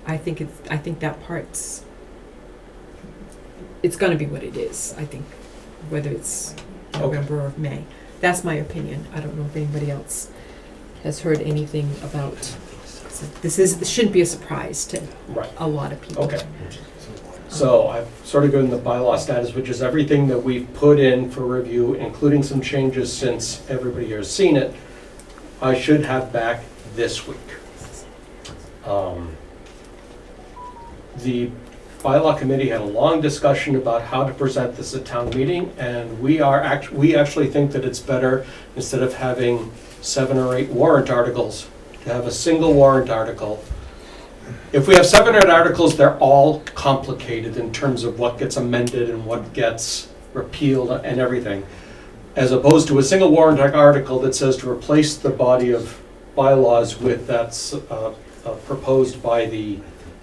I think that part's, it's gonna be what it is, I think, whether it's November or May. That's my opinion. I don't know if anybody else has heard anything about, this shouldn't be a surprise to Right. a lot of people. Okay. So I've sort of given the bylaw status, which is everything that we've put in for review, including some changes since everybody here has seen it. I should have back this week. The bylaw committee had a long discussion about how to present this at town meeting, and we actually think that it's better, instead of having 7 or 8 warrant articles, to have a single warrant article. If we have 7 or 8 articles, they're all complicated in terms of what gets amended and what gets repealed and everything, as opposed to a single warrant article that says to replace the body of bylaws with that's proposed by the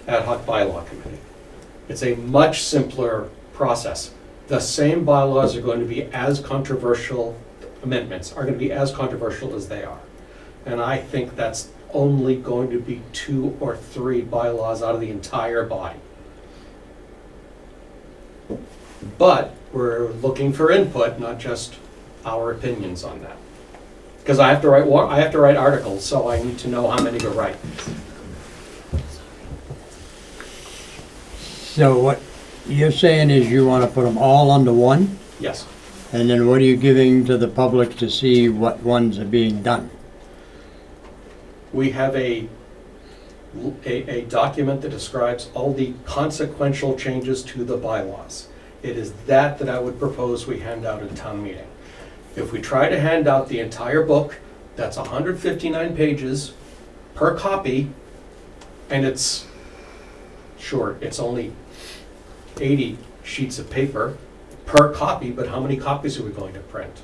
ad hoc bylaw committee. It's a much simpler process. The same bylaws are going to be as controversial, amendments are going to be as controversial as they are. And I think that's only going to be 2 or 3 bylaws out of the entire body. But we're looking for input, not just our opinions on that. Because I have to write articles, so I need to know how many to write. So what you're saying is you want to put them all under one? Yes. And then what are you giving to the public to see what ones are being done? We have a document that describes all the consequential changes to the bylaws. It is that I would propose we hand out at town meeting. If we try to hand out the entire book, that's 159 pages per copy, and it's only 80 sheets of paper per copy, but how many copies are we going to print?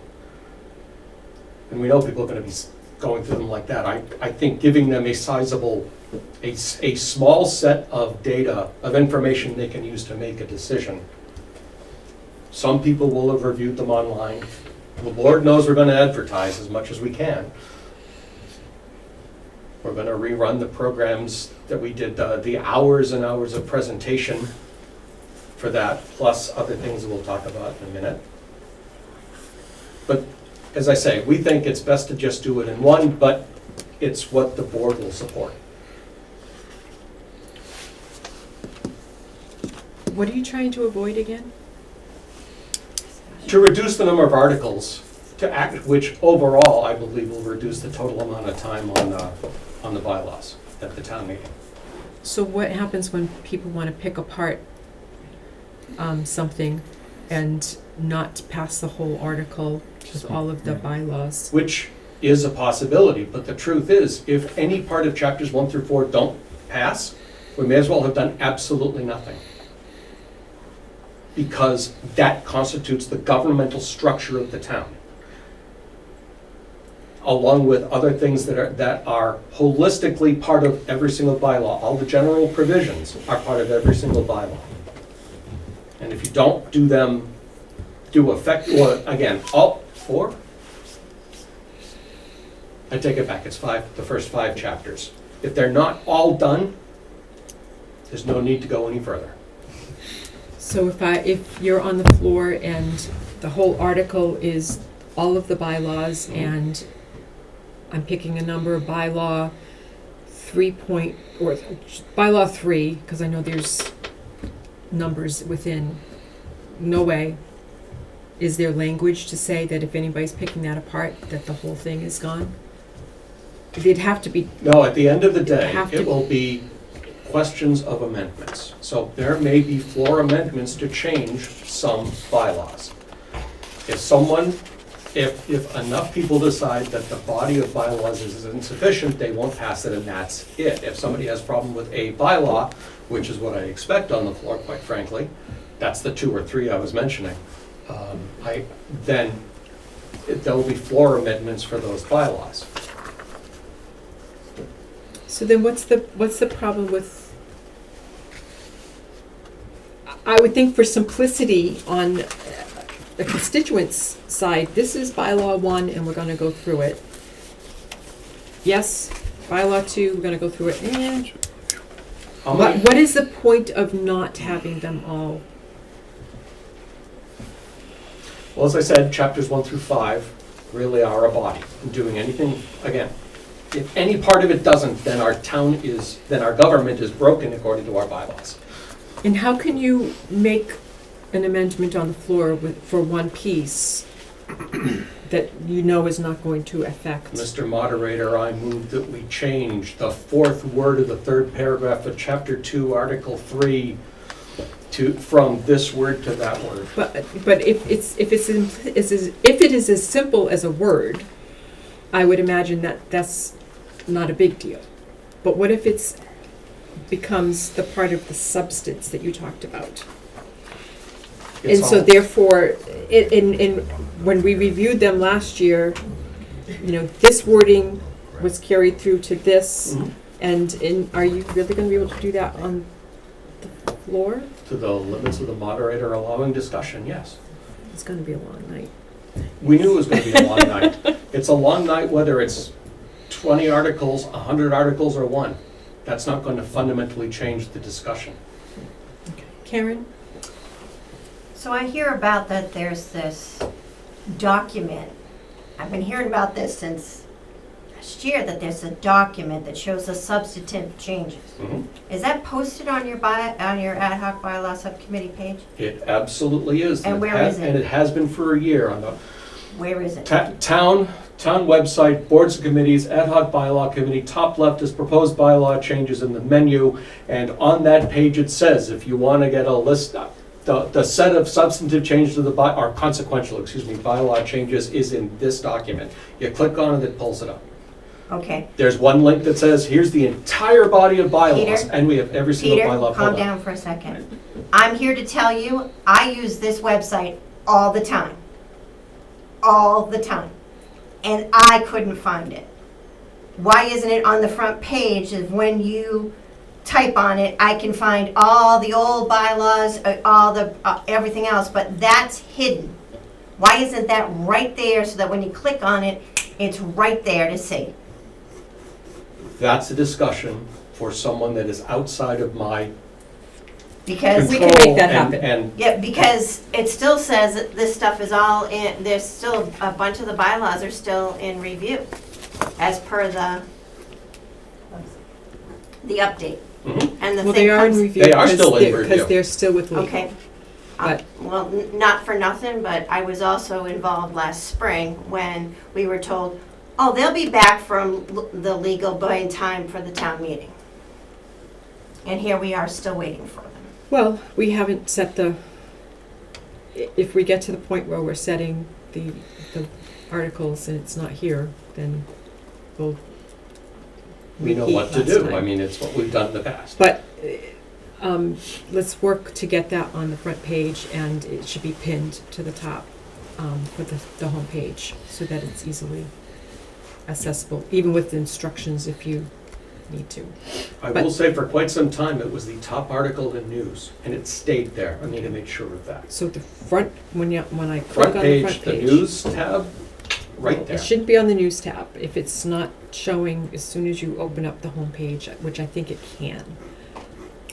And we know people are going to be going through them like that. I think giving them a sizable, a small set of data, of information they can use to make a decision. Some people will have reviewed them online. The Lord knows we're going to advertise as much as we can. We're going to rerun the programs that we did, the hours and hours of presentation for that, plus other things that we'll talk about in a minute. But as I say, we think it's best to just do it in one, but it's what the board will support. What are you trying to avoid again? To reduce the number of articles, which overall I believe will reduce the total amount of time on the bylaws at the town meeting. So what happens when people want to pick apart something and not pass the whole article with all of the bylaws? Which is a possibility, but the truth is, if any part of chapters 1 through 4 don't pass, we may as well have done absolutely nothing. Because that constitutes the governmental structure of the town, along with other things that are holistically part of every single bylaw. All the general provisions are part of every single bylaw. And if you don't do them, again, all 4? I take it back, it's 5, the first 5 chapters. If they're not all done, there's no need to go any further. So if you're on the floor and the whole article is all of the bylaws, and I'm picking a number, bylaw 3, because I know there's numbers within, no way. Is there language to say that if anybody's picking that apart, that the whole thing is gone? It'd have to be. No, at the end of the day, it will be questions of amendments. So there may be floor amendments to change some bylaws. If enough people decide that the body of bylaws is insufficient, they won't pass it, and that's it. If somebody has a problem with a bylaw, which is what I expect on the floor, quite frankly, that's the 2 or 3 I was mentioning, then there will be floor amendments for those bylaws. So then what's the problem with, I would think for simplicity on the constituents' side, this is bylaw 1 and we're going to go through it. Yes, bylaw 2, we're going to go through it. What is the point of not having them all? Well, as I said, chapters 1 through 5 really are a body. Doing anything, again, if any part of it doesn't, then our government is broken according to our bylaws. And how can you make an amendment on the floor for one piece that you know is not going to affect? Mr. Moderator, I move that we change the fourth word of the third paragraph of Chapter 2, Article 3 from this word to that word. But if it is as simple as a word, I would imagine that that's not a big deal. But what if it's becomes the part of the substance that you talked about? And so therefore, when we reviewed them last year, this wording was carried through to this, and are you really going to be able to do that on the floor? To the limits of the moderator allowing discussion, yes. It's going to be a long night. We knew it was going to be a long night. It's a long night whether it's 20 articles, 100 articles, or one. That's not going to fundamentally change the discussion. Karen? So I hear about that there's this document. I've been hearing about this since last year, that there's a document that shows the substantive changes. Is that posted on your ad hoc bylaw subcommittee page? It absolutely is. And where is it? And it has been for a year on the Where is it? town website, boards and committees, ad hoc bylaw committee, top left is proposed bylaw changes in the menu, and on that page it says if you want to get a list, the set of substantive changes to the consequential bylaw changes is in this document. You click on it, it pulls it up. Okay. There's one link that says here's the entire body of bylaws, Peter, and we have every single bylaw pulled calm up. down for a second. I'm here to tell you, I use this website all the time. All the time. And I couldn't find it. Why isn't it on the front page? Is when you type on it, I can find all the old bylaws, all the everything else, but that's hidden. Why isn't that right there so that when you click on it, it's right there to see? That's a discussion for someone that is outside of my Because we can make that happen. And yeah, because it still says that this stuff is all in, there's still, a bunch of the bylaws are still in review as per the update. And the Well, thing they are in comes- review. They are still in Because review. they're still with legal. Okay. But- Well, not for nothing, but I was also involved last spring when we were told, oh, they'll be back from the legal by in time for the town meeting. And here we are still waiting for them. Well, we haven't set if we get to the point where we're setting the articles and it's not here, then we'll we know repeat what to last do. time. I mean, it's what we've done in the past. But let's work to get that on the front page, and it should be pinned to the top for the home page so that it's easily accessible, even with the instructions if you need to. I will say for quite some time it was the top article in news, and it stayed there. I need to make sure of that. So the front, when I click Front on page, the front the page. news tab, right there. It shouldn't be on the news tab. If it's not showing as soon as you open up the home page, which I think it can.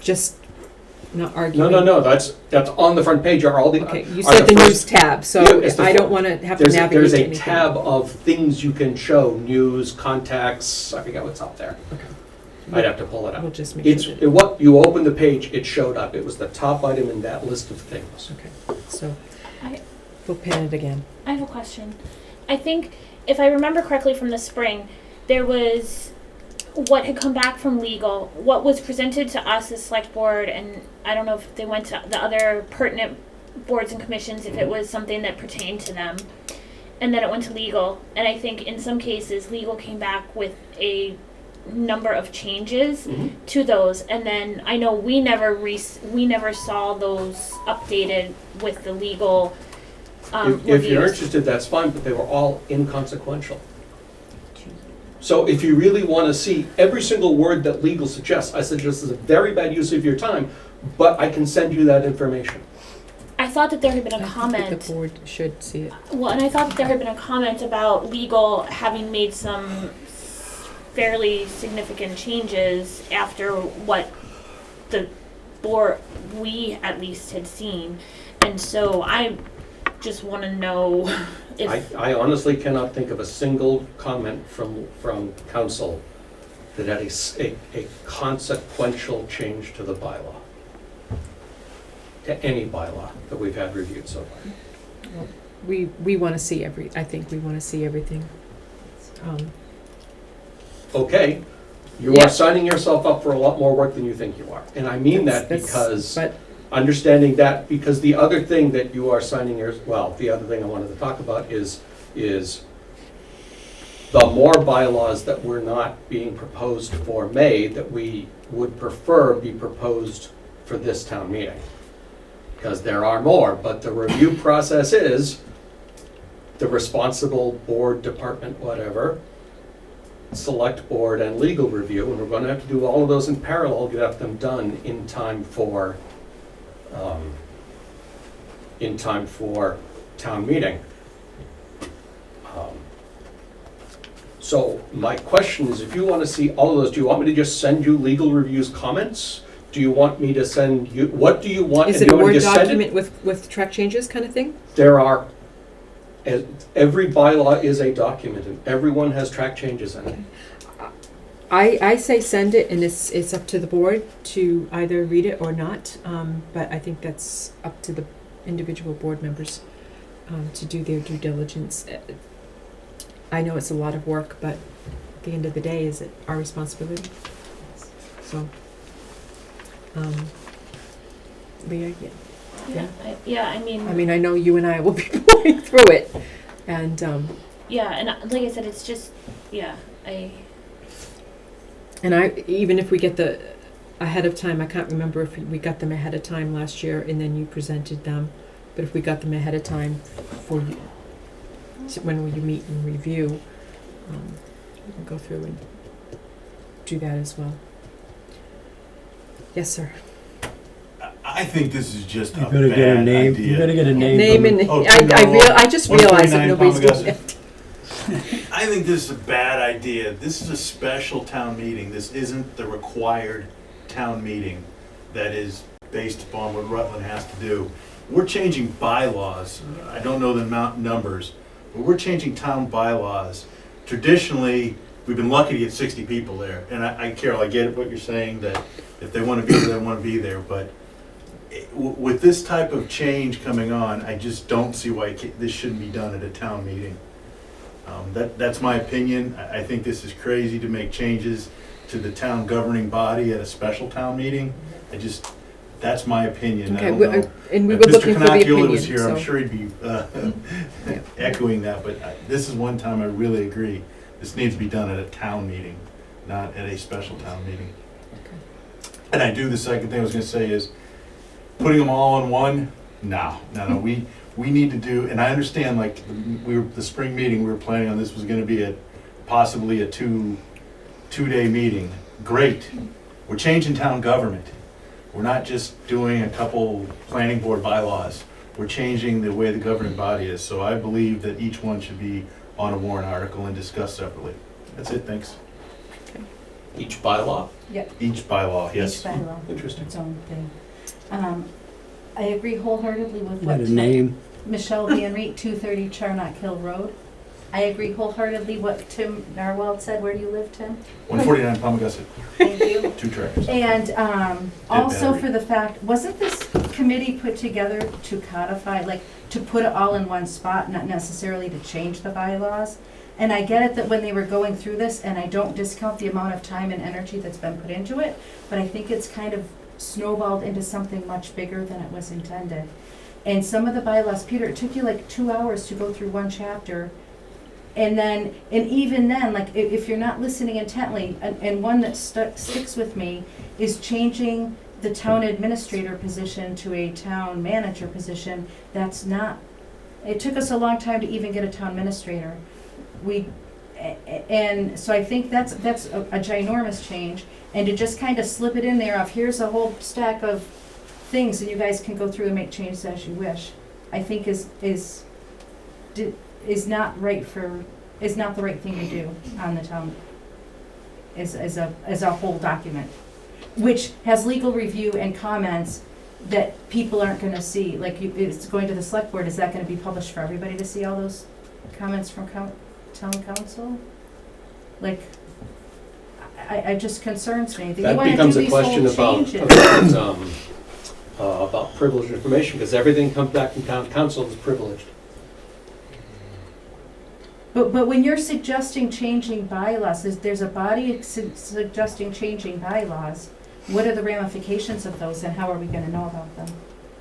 Just not arguing. No, that's on the front page are all the. Okay, you are said the news first- tab, so Yeah, it's the I fir- don't want to have to There's navigate a anything. tab of things you can show, news, contacts, I forget what's up there. Okay. I'd have to pull it We'll up. just make It's, sure that. what, you open the page, it showed up. It was the top item in that list of things. Okay, so I- we'll pin it again. I have a question. I think, if I remember correctly from the spring, there was what had come back from legal, what was presented to us as select board, and I don't know if they went to the other pertinent boards and commissions, if it was something that pertained to them, and then it went to legal. And I think in some cases, legal came back with a number of changes to those, and then I know we never saw those updated with the legal If you're reviews. interested, that's fine, but they were all inconsequential. So if you really want to see every single word that legal suggests, I suggest it's a very bad use of your time, but I can send you that information. I thought that there had been a I think comment. that the board should see it. Well, and I thought that there had been a comment about legal having made some fairly significant changes after what the board, we at least had seen. And so just want to know if, I honestly cannot think of a single comment from council that had a consequential change to the bylaw, to any bylaw that we've had reviewed so far. We want to see I think we want to see everything. Okay, you Yeah. are signing yourself up for a lot more work than you think you are. And I mean that because, But understanding that, because the other thing that you are signing the other thing I wanted to talk about is the more bylaws that were not being proposed for May that we would prefer be proposed for this town meeting. Because there are more, but the review process is the responsible board, department, whatever, select board and legal review, and we're gonna have to do all of those in parallel, get them done in time for town meeting. So my question is, if you want to see all of those, do you want me to just send you legal reviews comments? Do you want me to send you, what do you want? is And it do a you want me Word to send it? document with track changes kind of thing? There are, every bylaw is a document, and everyone has track changes in it. I say send it, and it's up to the board to either read it or not. But I think that's up to the individual board members to do their due diligence. I know it's a lot of work, but at the end of the day, is it our responsibility? So, Leah, I mean. I mean, I know you and I will be going through it, and Yeah, and like I said, it's just, And even if we get the ahead of time, I can't remember if we got them ahead of time last year and then you presented them, but if we got them ahead of time for you, when you meet and review, we can go through and do that as well. Yes, sir. I think this is just You better get a name, you better get a name. Name from- and, Oh, I just realized that 149 nobody's doing Palmagussit. it. I think this is a bad idea. This is a special town meeting. This isn't the required town meeting that is based upon what Rutland has to do. We're changing bylaws. I don't know the numbers, but we're changing town bylaws. Traditionally, we've been lucky to get 60 people there. And Carol, I get what you're saying, that if they want to be there, they want to be there. But with this type of change coming on, I just don't see why this shouldn't be done at a town meeting. That's my opinion. I think this is crazy to make changes to the town governing body at a special town meeting. That's my opinion. I don't know. And we If were looking for the Mr. opinion, Canacula was here, so. I'm sure he'd be echoing that, but this is one time I really agree. This needs to be done at a town meeting, not at a special town meeting. And the second thing I was gonna say is, putting them all in one, no. We need to do, and I understand, like, the spring meeting, we were planning on this was gonna be possibly a two-day meeting. Great. We're changing town government. We're not just doing a couple planning board bylaws. We're changing the way the governing body is. So I believe that each one should be on a warrant article and discussed separately. That's it, thanks. Each bylaw? Yep. Each bylaw, yes. Each bylaw. Interesting. Its own thing. I agree wholeheartedly with You what got a name? Michelle Van Reet, 230 Charnock Hill Road. I agree wholeheartedly what Tim Narwhal said. Where do you live, Tim? 149 Palmagussit, Thank you. 2 tracks. And also battery. for the fact, wasn't this committee put together to codify, like, to put it all in one spot, not necessarily to change the bylaws? And I get it that when they were going through this, and I don't discount the amount of time and energy that's been put into it, but I think it's kind of snowballed into something much bigger than it was intended. And some of the bylaws, Peter, it took you like 2 hours to go through one chapter. And even then, like, if you're not listening intently, and one that sticks with me is changing the town administrator position to a town manager position. That's not, it took us a long time to even get a town administrator. And so I think that's a ginormous change. And to just kind of slip it in there of, here's a whole stack of things and you guys can go through and make changes as you wish, I think is not the right thing to do on the town as a whole document, which has legal review and comments that people aren't gonna see, like, it's going to the select board, is that gonna be published for everybody to see all those comments from town council? Like, I just concerns me. You That wanna do becomes a these whole question changes. about privileged information, because everything comes back from town council is privileged. But when you're suggesting changing bylaws, there's a body suggesting changing bylaws, what are the ramifications of those and how are we gonna know about them?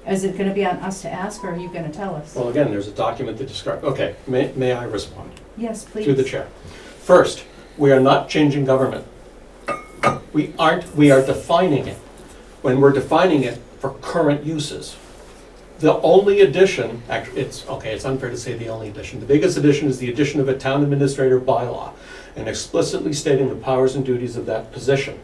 Is it gonna be on us to ask, or are you gonna tell us? Well, again, there's a document that describes, okay, may I respond? Yes, please. Through the chair. First, we are not changing government. We are defining it. When we're defining it for current uses. The only addition, actually, it's unfair to say the only addition. The biggest addition is the addition of a town administrator bylaw and explicitly stating the powers and duties of that position.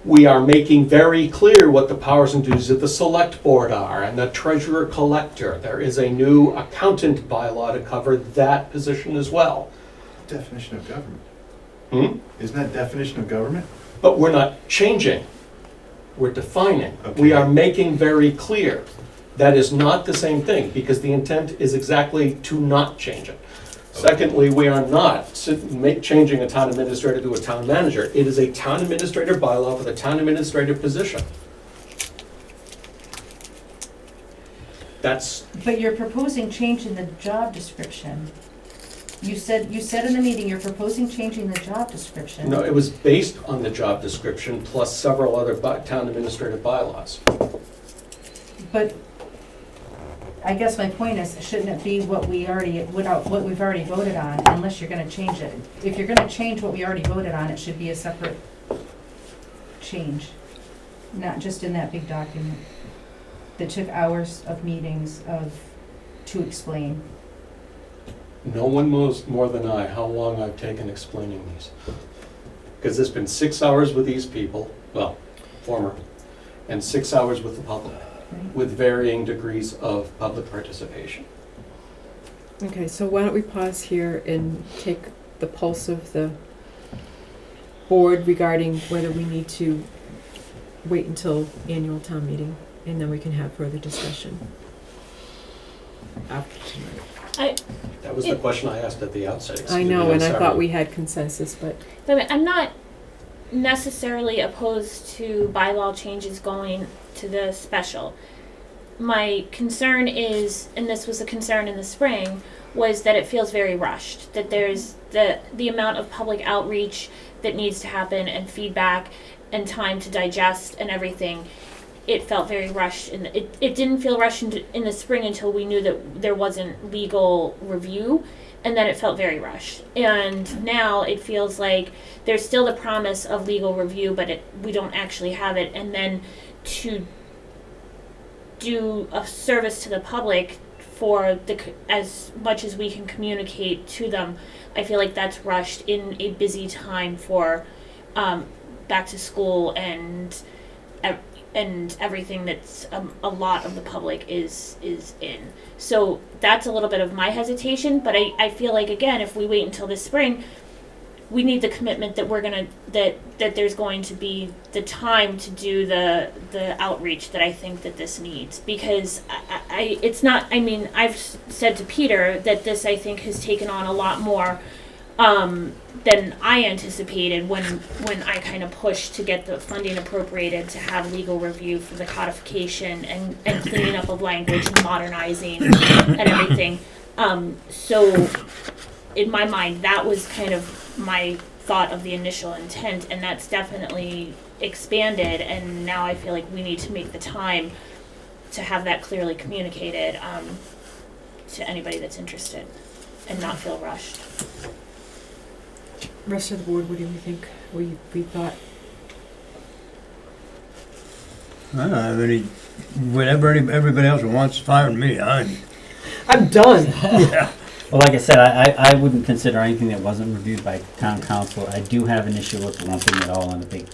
We are making very clear what the powers and duties of the select board are and the treasurer collector. There is a new accountant bylaw to cover that position as well. Definition of government. Isn't that definition of government? But we're not changing. We're defining. Okay. We are making very clear. That is not the same thing, because the intent is exactly to not change it. Secondly, we are not changing a town administrator to a town manager. It is a town administrator bylaw for the town administrator position. But you're proposing changing the job description. You said in the meeting, you're proposing changing the job description. No, it was based on the job description plus several other town administrative bylaws. But I guess my point is, shouldn't it be what we've already voted on, unless you're gonna change it? If you're gonna change what we already voted on, it should be a separate change, not just in that big document that took hours of meetings to explain. No one knows more than I how long I've taken explaining these. Because there's been 6 hours with these people, well, former, and 6 hours with the public, with varying degrees of public participation. Okay, so why don't we pause here and take the pulse of the board regarding whether we need to wait until annual town meeting, and then we can have further discussion after tonight. That was the question I asked at the outset. I know, and I thought we had consensus, but I'm not necessarily opposed to bylaw changes going to the special. My concern is, and this was a concern in the spring, was that it feels very rushed, that there's the amount of public outreach that needs to happen and feedback and time to digest and everything. It felt very rushed, and it didn't feel rushed in the spring until we knew that there wasn't legal review, and then it felt very rushed. And now it feels like there's still the promise of legal review, but we don't actually have it. And then to do a service to the public for as much as we can communicate to them, I feel like that's rushed in a busy time for back to school and everything that's a lot of the public is in. So that's a little bit of my hesitation, but I feel like, again, if we wait until this spring, we need the commitment that that there's going to be the time to do the outreach that I think that this needs, because I've said to Peter that this, I think, has taken on a lot more than I anticipated when I kind of pushed to get the funding appropriated to have legal review for the codification and cleaning up of language and modernizing and everything. So in my mind, that was kind of my thought of the initial intent, and that's definitely expanded, and now I feel like we need to make the time to have that clearly communicated to anybody that's interested and not feel rushed. rest of the board, what do we think? We thought. I don't have any, whatever everybody else wants, fine with me. I'm done. Yeah. Well, like I said, I wouldn't consider anything that wasn't reviewed by town council. I do have an issue with lumping it all on one big,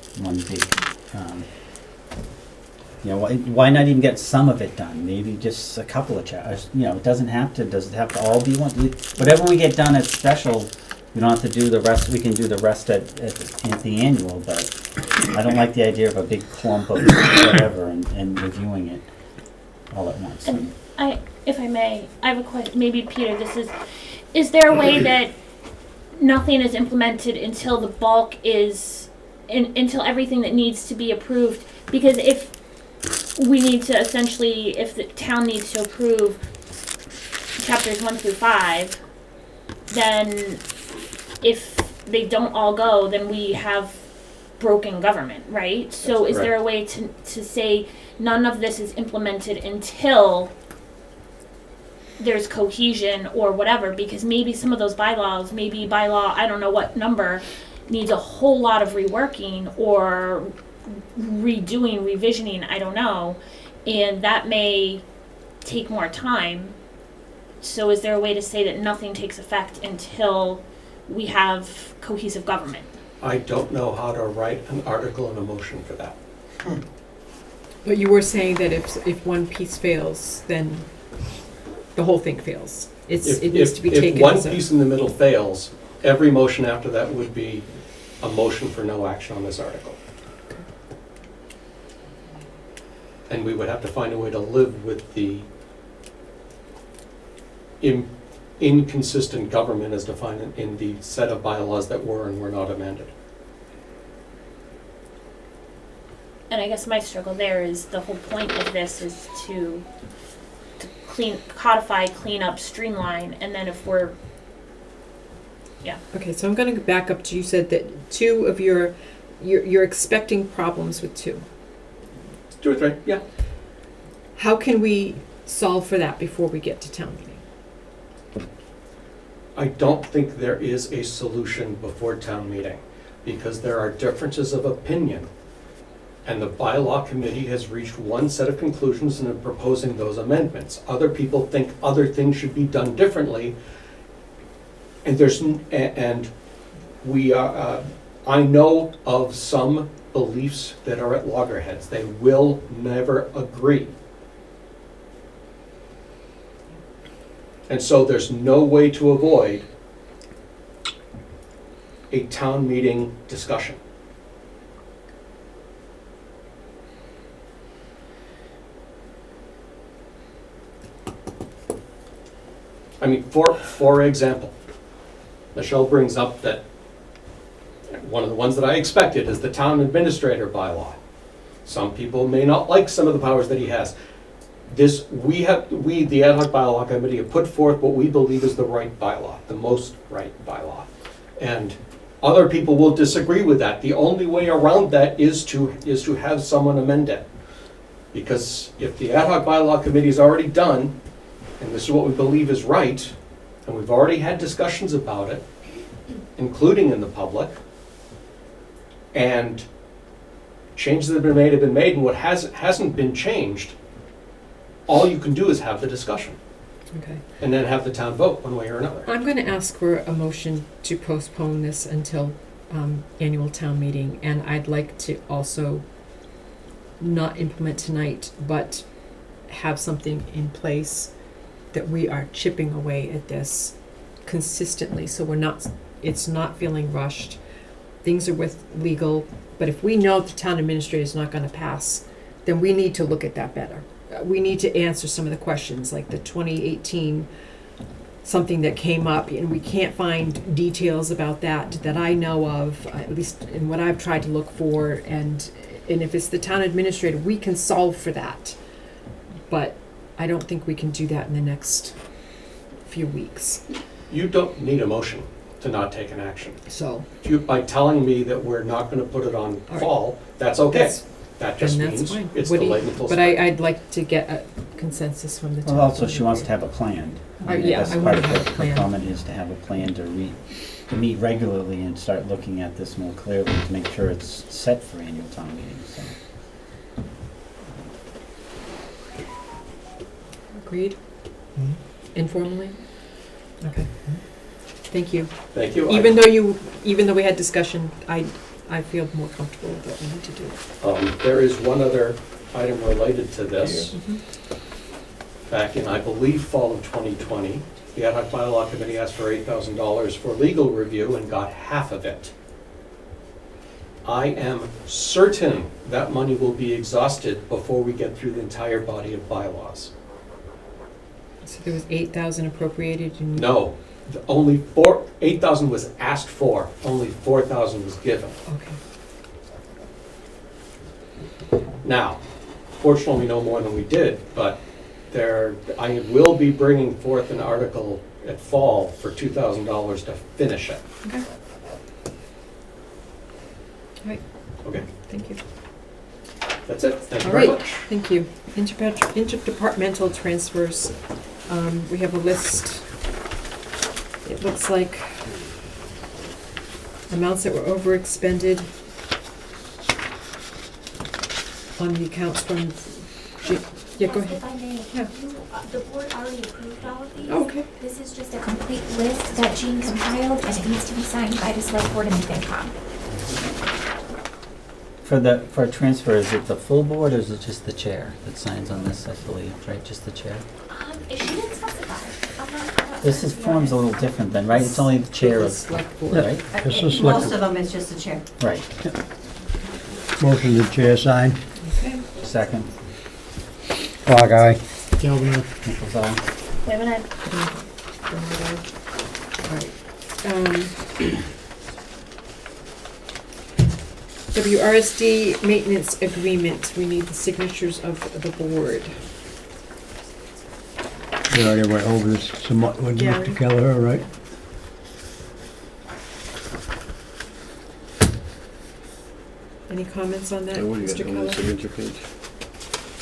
why not even get some of it done? Maybe just a couple of chapters. It does it have to all be one? Whatever we get done at special, we don't have to do the rest. We can do the rest at the annual, but I don't like the idea of a big clump of whatever and reviewing it all at once. And if I may, I have a question, maybe Peter, is there a way that nothing is implemented until the bulk until everything that needs to be approved? Because if we need to essentially, if the town needs to approve chapters 1 through 5, then if they don't all go, then we have broken government, right? So is there a way to say none of this is implemented until there's cohesion or whatever? Because maybe some of those bylaws, maybe bylaw, I don't know what number, needs a whole lot of reworking or redoing, revisioning, I don't know, and that may take more time. So is there a way to say that nothing takes effect until we have cohesive government? I don't know how to write an article and a motion for that. But you were saying that if one piece fails, then the whole thing fails. It needs to be taken. If one piece in the middle fails, every motion after that would be a motion for no action on this article. And we would have to find a way to live with the inconsistent government as defined in the set of bylaws that were and were not amended. And I guess my struggle there is the whole point of this is to codify, clean up, streamline, and then if we're, Okay, so I'm going to back up to, you said that two of you're expecting problems with 2. 2 or 3, yeah. How can we solve for that before we get to town meeting? I don't think there is a solution before town meeting because there are differences of opinion. And the bylaw committee has reached one set of conclusions and are proposing those amendments. Other people think other things should be done differently. And we are, I know of some beliefs that are at loggerheads. They will never agree. And so there's no way to avoid a town meeting discussion. I mean, for example, Michelle brings up that one of the ones that I expected is the town administrator bylaw. Some people may not like some of the powers that he has. We, the ad hoc bylaw committee, have put forth what we believe is the right bylaw, the most right bylaw. And other people will disagree with that. The only way around that is to have someone amend it. Because if the ad hoc bylaw committee is already done, and this is what we believe is right, and we've already had discussions about it, including in the public, and changes that have been made, and what hasn't been changed, all you can do is have the discussion. Okay. And then have the town vote one way or another. I'm going to ask for a motion to postpone this until annual town meeting, and I'd like to also not implement tonight, but have something in place that we are chipping away at this consistently, so it's not feeling rushed. Things are with legal, but if we know the town administrator is not going to pass, then we need to look at that better. We need to answer some of the questions, like the 2018 something that came up, and we can't find details about that I know of, at least in what I've tried to look for, and if it's the town administrator, we can solve for that. But I don't think we can do that in the next few weeks. You don't need a motion to not take an action. So By telling me that we're not going to put it on fall, that's okay. That just means it's delayed until But spring. I'd like to get a consensus from the town. Well, also, she wants to have a plan. Yeah, I want to have a plan. Her comment is to have a plan to meet regularly and start looking at this more clearly to make sure it's set for annual town meetings. So. Agreed? Informally? Okay. Thank you. Thank you. Even though we had discussion, I feel more comfortable with what we need to do. There is one other item related to this. Back in, I believe, fall of 2020, the ad hoc bylaw committee asked for $8,000 for legal review and got half of it. I am certain that money will be exhausted before we get through the entire body of bylaws. So there was 8,000 appropriated and. No, only 8,000 was asked for, only 4,000 was given. Okay. Now, fortunately, we know more than we did, but I will be bringing forth an article at fall for $2,000 to finish it. Okay. All right. Okay, Thank you. that's it. Thank you All very right. much. Thank you. Interdepartmental transfers. We have a list. It looks like amounts that were overexpended on the accounts from. Yeah, go ahead. If I may, Yeah. the board already approved all of these. Oh, okay. This is just a complete list that Jean compiled, and it needs to be signed by the select board and the FinCom. For transfer, is it the full board or is it just the chair that signs on this, I believe, right? Just the chair? She didn't specify. I'm not This is form's a little different then, right? It's only the chair of, Select board. right? This is select- Most of them, it's just the chair. Right. Motion the chair sign. Okay. Second. Clock eye. Nichols eye. Wait a minute. All right. WRSD maintenance agreement. We need the signatures of the board. We already went over this somewhat with Yeah. Mr. Kelleher, right? Any comments on that, So what do you Mr. got on the Keller? signature page?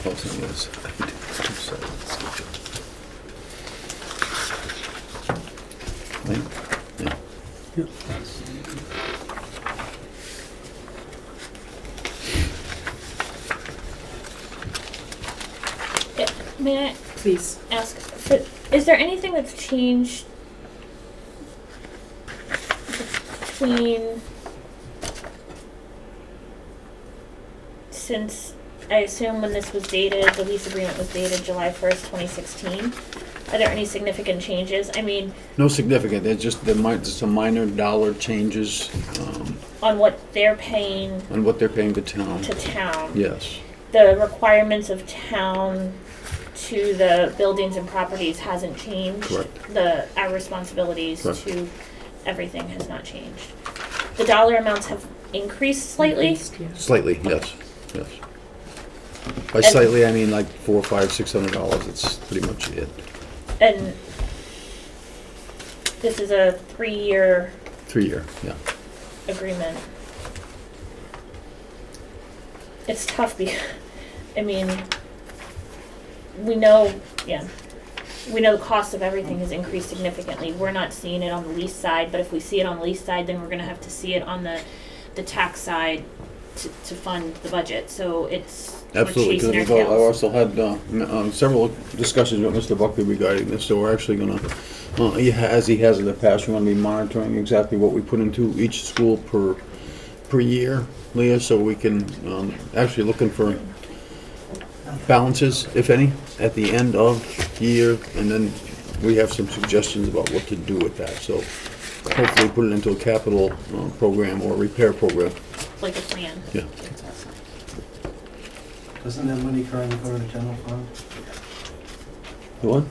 Oh, it's on the other side. It's two-sided signature. Right? Yeah. May I Please. ask, is there anything that's changed between, since, I assume when this was dated, the lease agreement was dated July 1st, 2016? Are there any significant changes? I mean, No significant, there's just, there's some minor dollar changes on what they're paying on what they're paying the town. to town? Yes, The requirements of town to the buildings and properties hasn't changed. Correct. Our responsibilities Correct. to everything has not changed. The dollar amounts have increased slightly. Increased, yeah. slightly, yes, yes. By slightly, I mean like $400, $500, $600, that's pretty much it. And this is a 3-year 3-year, yeah. agreement. It's tough because, I mean, we know the cost of everything has increased significantly. We're not seeing it on the lease side, but if we see it on the lease side, then we're gonna have to see it on the tax side to fund the budget. So it's, we're Absolutely, chasing our because I tails. also had several discussions with Mr. Buckley regarding this, so we're actually gonna, as he has in the past, we're gonna be monitoring exactly what we put into each school per year, Leah, so we can, actually looking for balances, if any, at the end of the year, and then we have some suggestions about what to do with that, so hopefully put it into a capital program or repair program, Like a plan. yeah. Doesn't that money currently go to the general fund? The what?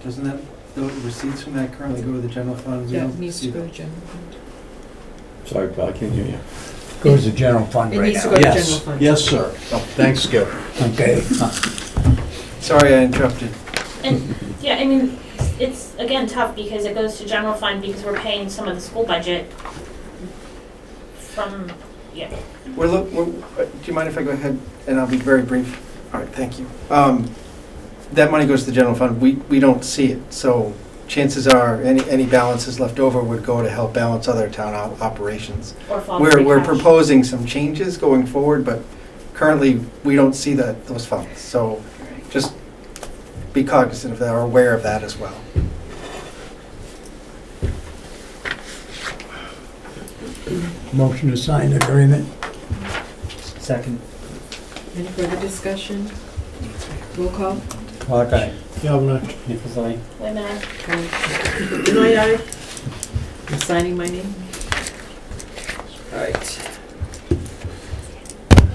Doesn't that, the receipts from that currently go to the general fund? We Yeah, don't it needs see to go that. to general fund. Sorry, Paul, I can't hear you. Goes to general fund It right needs to now. go to general fund. Yes, sir. Thanks, Skip. Okay. Sorry I interrupted. And, yeah, I mean, it's, again, tough because it goes to general fund because we're paying some of the school budget from, yeah. Do you mind if I go ahead, and I'll be very brief? All right, thank you. That money goes to the general fund, we don't see it, so chances are, any balances left over would go to help balance other town operations. Or fall free We're cash. proposing some changes going forward, but currently, we don't see those funds, so just be cognizant of that, or aware of that as well. Motion to sign the agreement. Second. Any further discussion? Roll call. Clock eye. Nichols eye. Wait a minute. Benoit, aye. I'm signing my name. All right.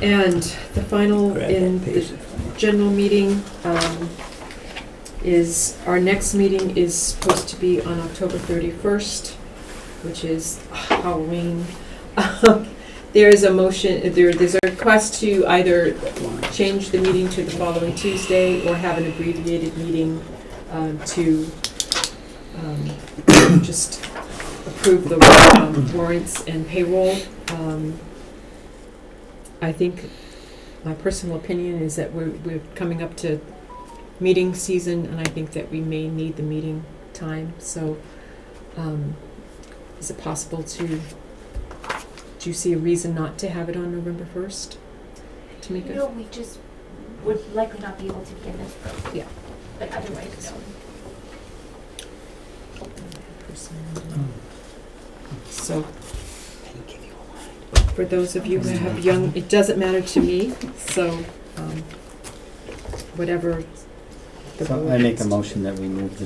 And the final in the general meeting is, our next meeting is supposed to be on October 31st, which is Halloween. There is a motion, there's a request to either change the meeting to the following Tuesday or have an abbreviated meeting to just approve the warrants and payroll. I think my personal opinion is that we're coming up to meeting season, and I think that we may need the meeting time. So, is it possible to? Do you see a reason not to have it on November 1st? To make it? No, we just would likely not be able to begin this program. Yeah. But otherwise, no. So, for those of you who have young, it doesn't matter to me, so, whatever the So board I make a wants. motion that we move the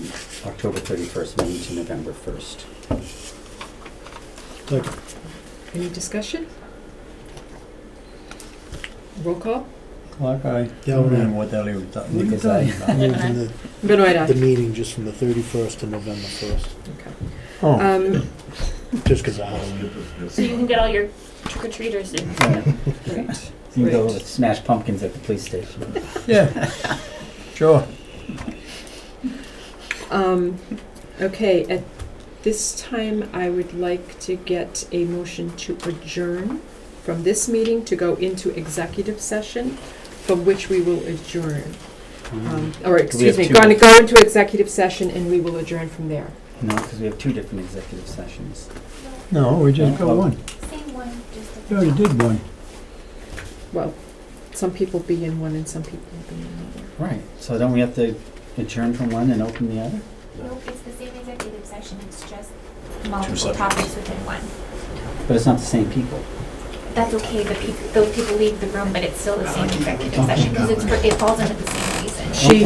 October 31st meeting to November 1st. Any discussion? Roll call? Clock eye. Galvin, And what the hell he was talking Nichols, about. aye. moving Benoit, aye. the meeting just from the 31st to November 1st, Oh, just because of Halloween. So you can get all your trick-or-treaters in. Great. You can go Great. smash pumpkins at the police station. yeah, sure. Okay, at this time, I would like to get a motion to adjourn from this meeting to go into executive session, from which we will adjourn. Or, excuse me, going to go into executive session and we will adjourn from there. No, because we have two different executive sessions. No, we just got one. Same one, just a We already did one. Well, some people be in one and some people will be in another. Right, so don't we have to adjourn from one and open the other? Nope, it's the same executive session, it's just Two multiple subjects. topics within one. But it's not the same people. That's okay, those people leave the room, but it's still the same executive session, because it falls under the same reason. She,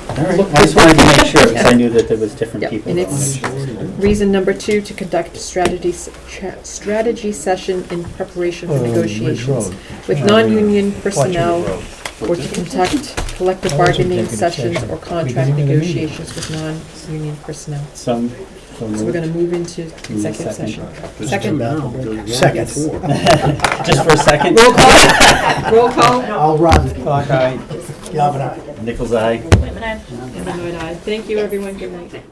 All right, I just wanted to make sure, because I knew that there was different Yep, people. and that it's wanted- reason number 2, to conduct a strategy session in preparation for negotiations with non-union personnel, or to conduct collective bargaining sessions or contract negotiations with non-union personnel. So So we're gonna move into executive second. session. Just Second? Second. Yes. Just for a second? Roll call? Roll call? I'll run. Clock eye. Galvin, aye. Nichols, aye. Wait a minute. And Benoit, aye. Thank you, everyone. Good night.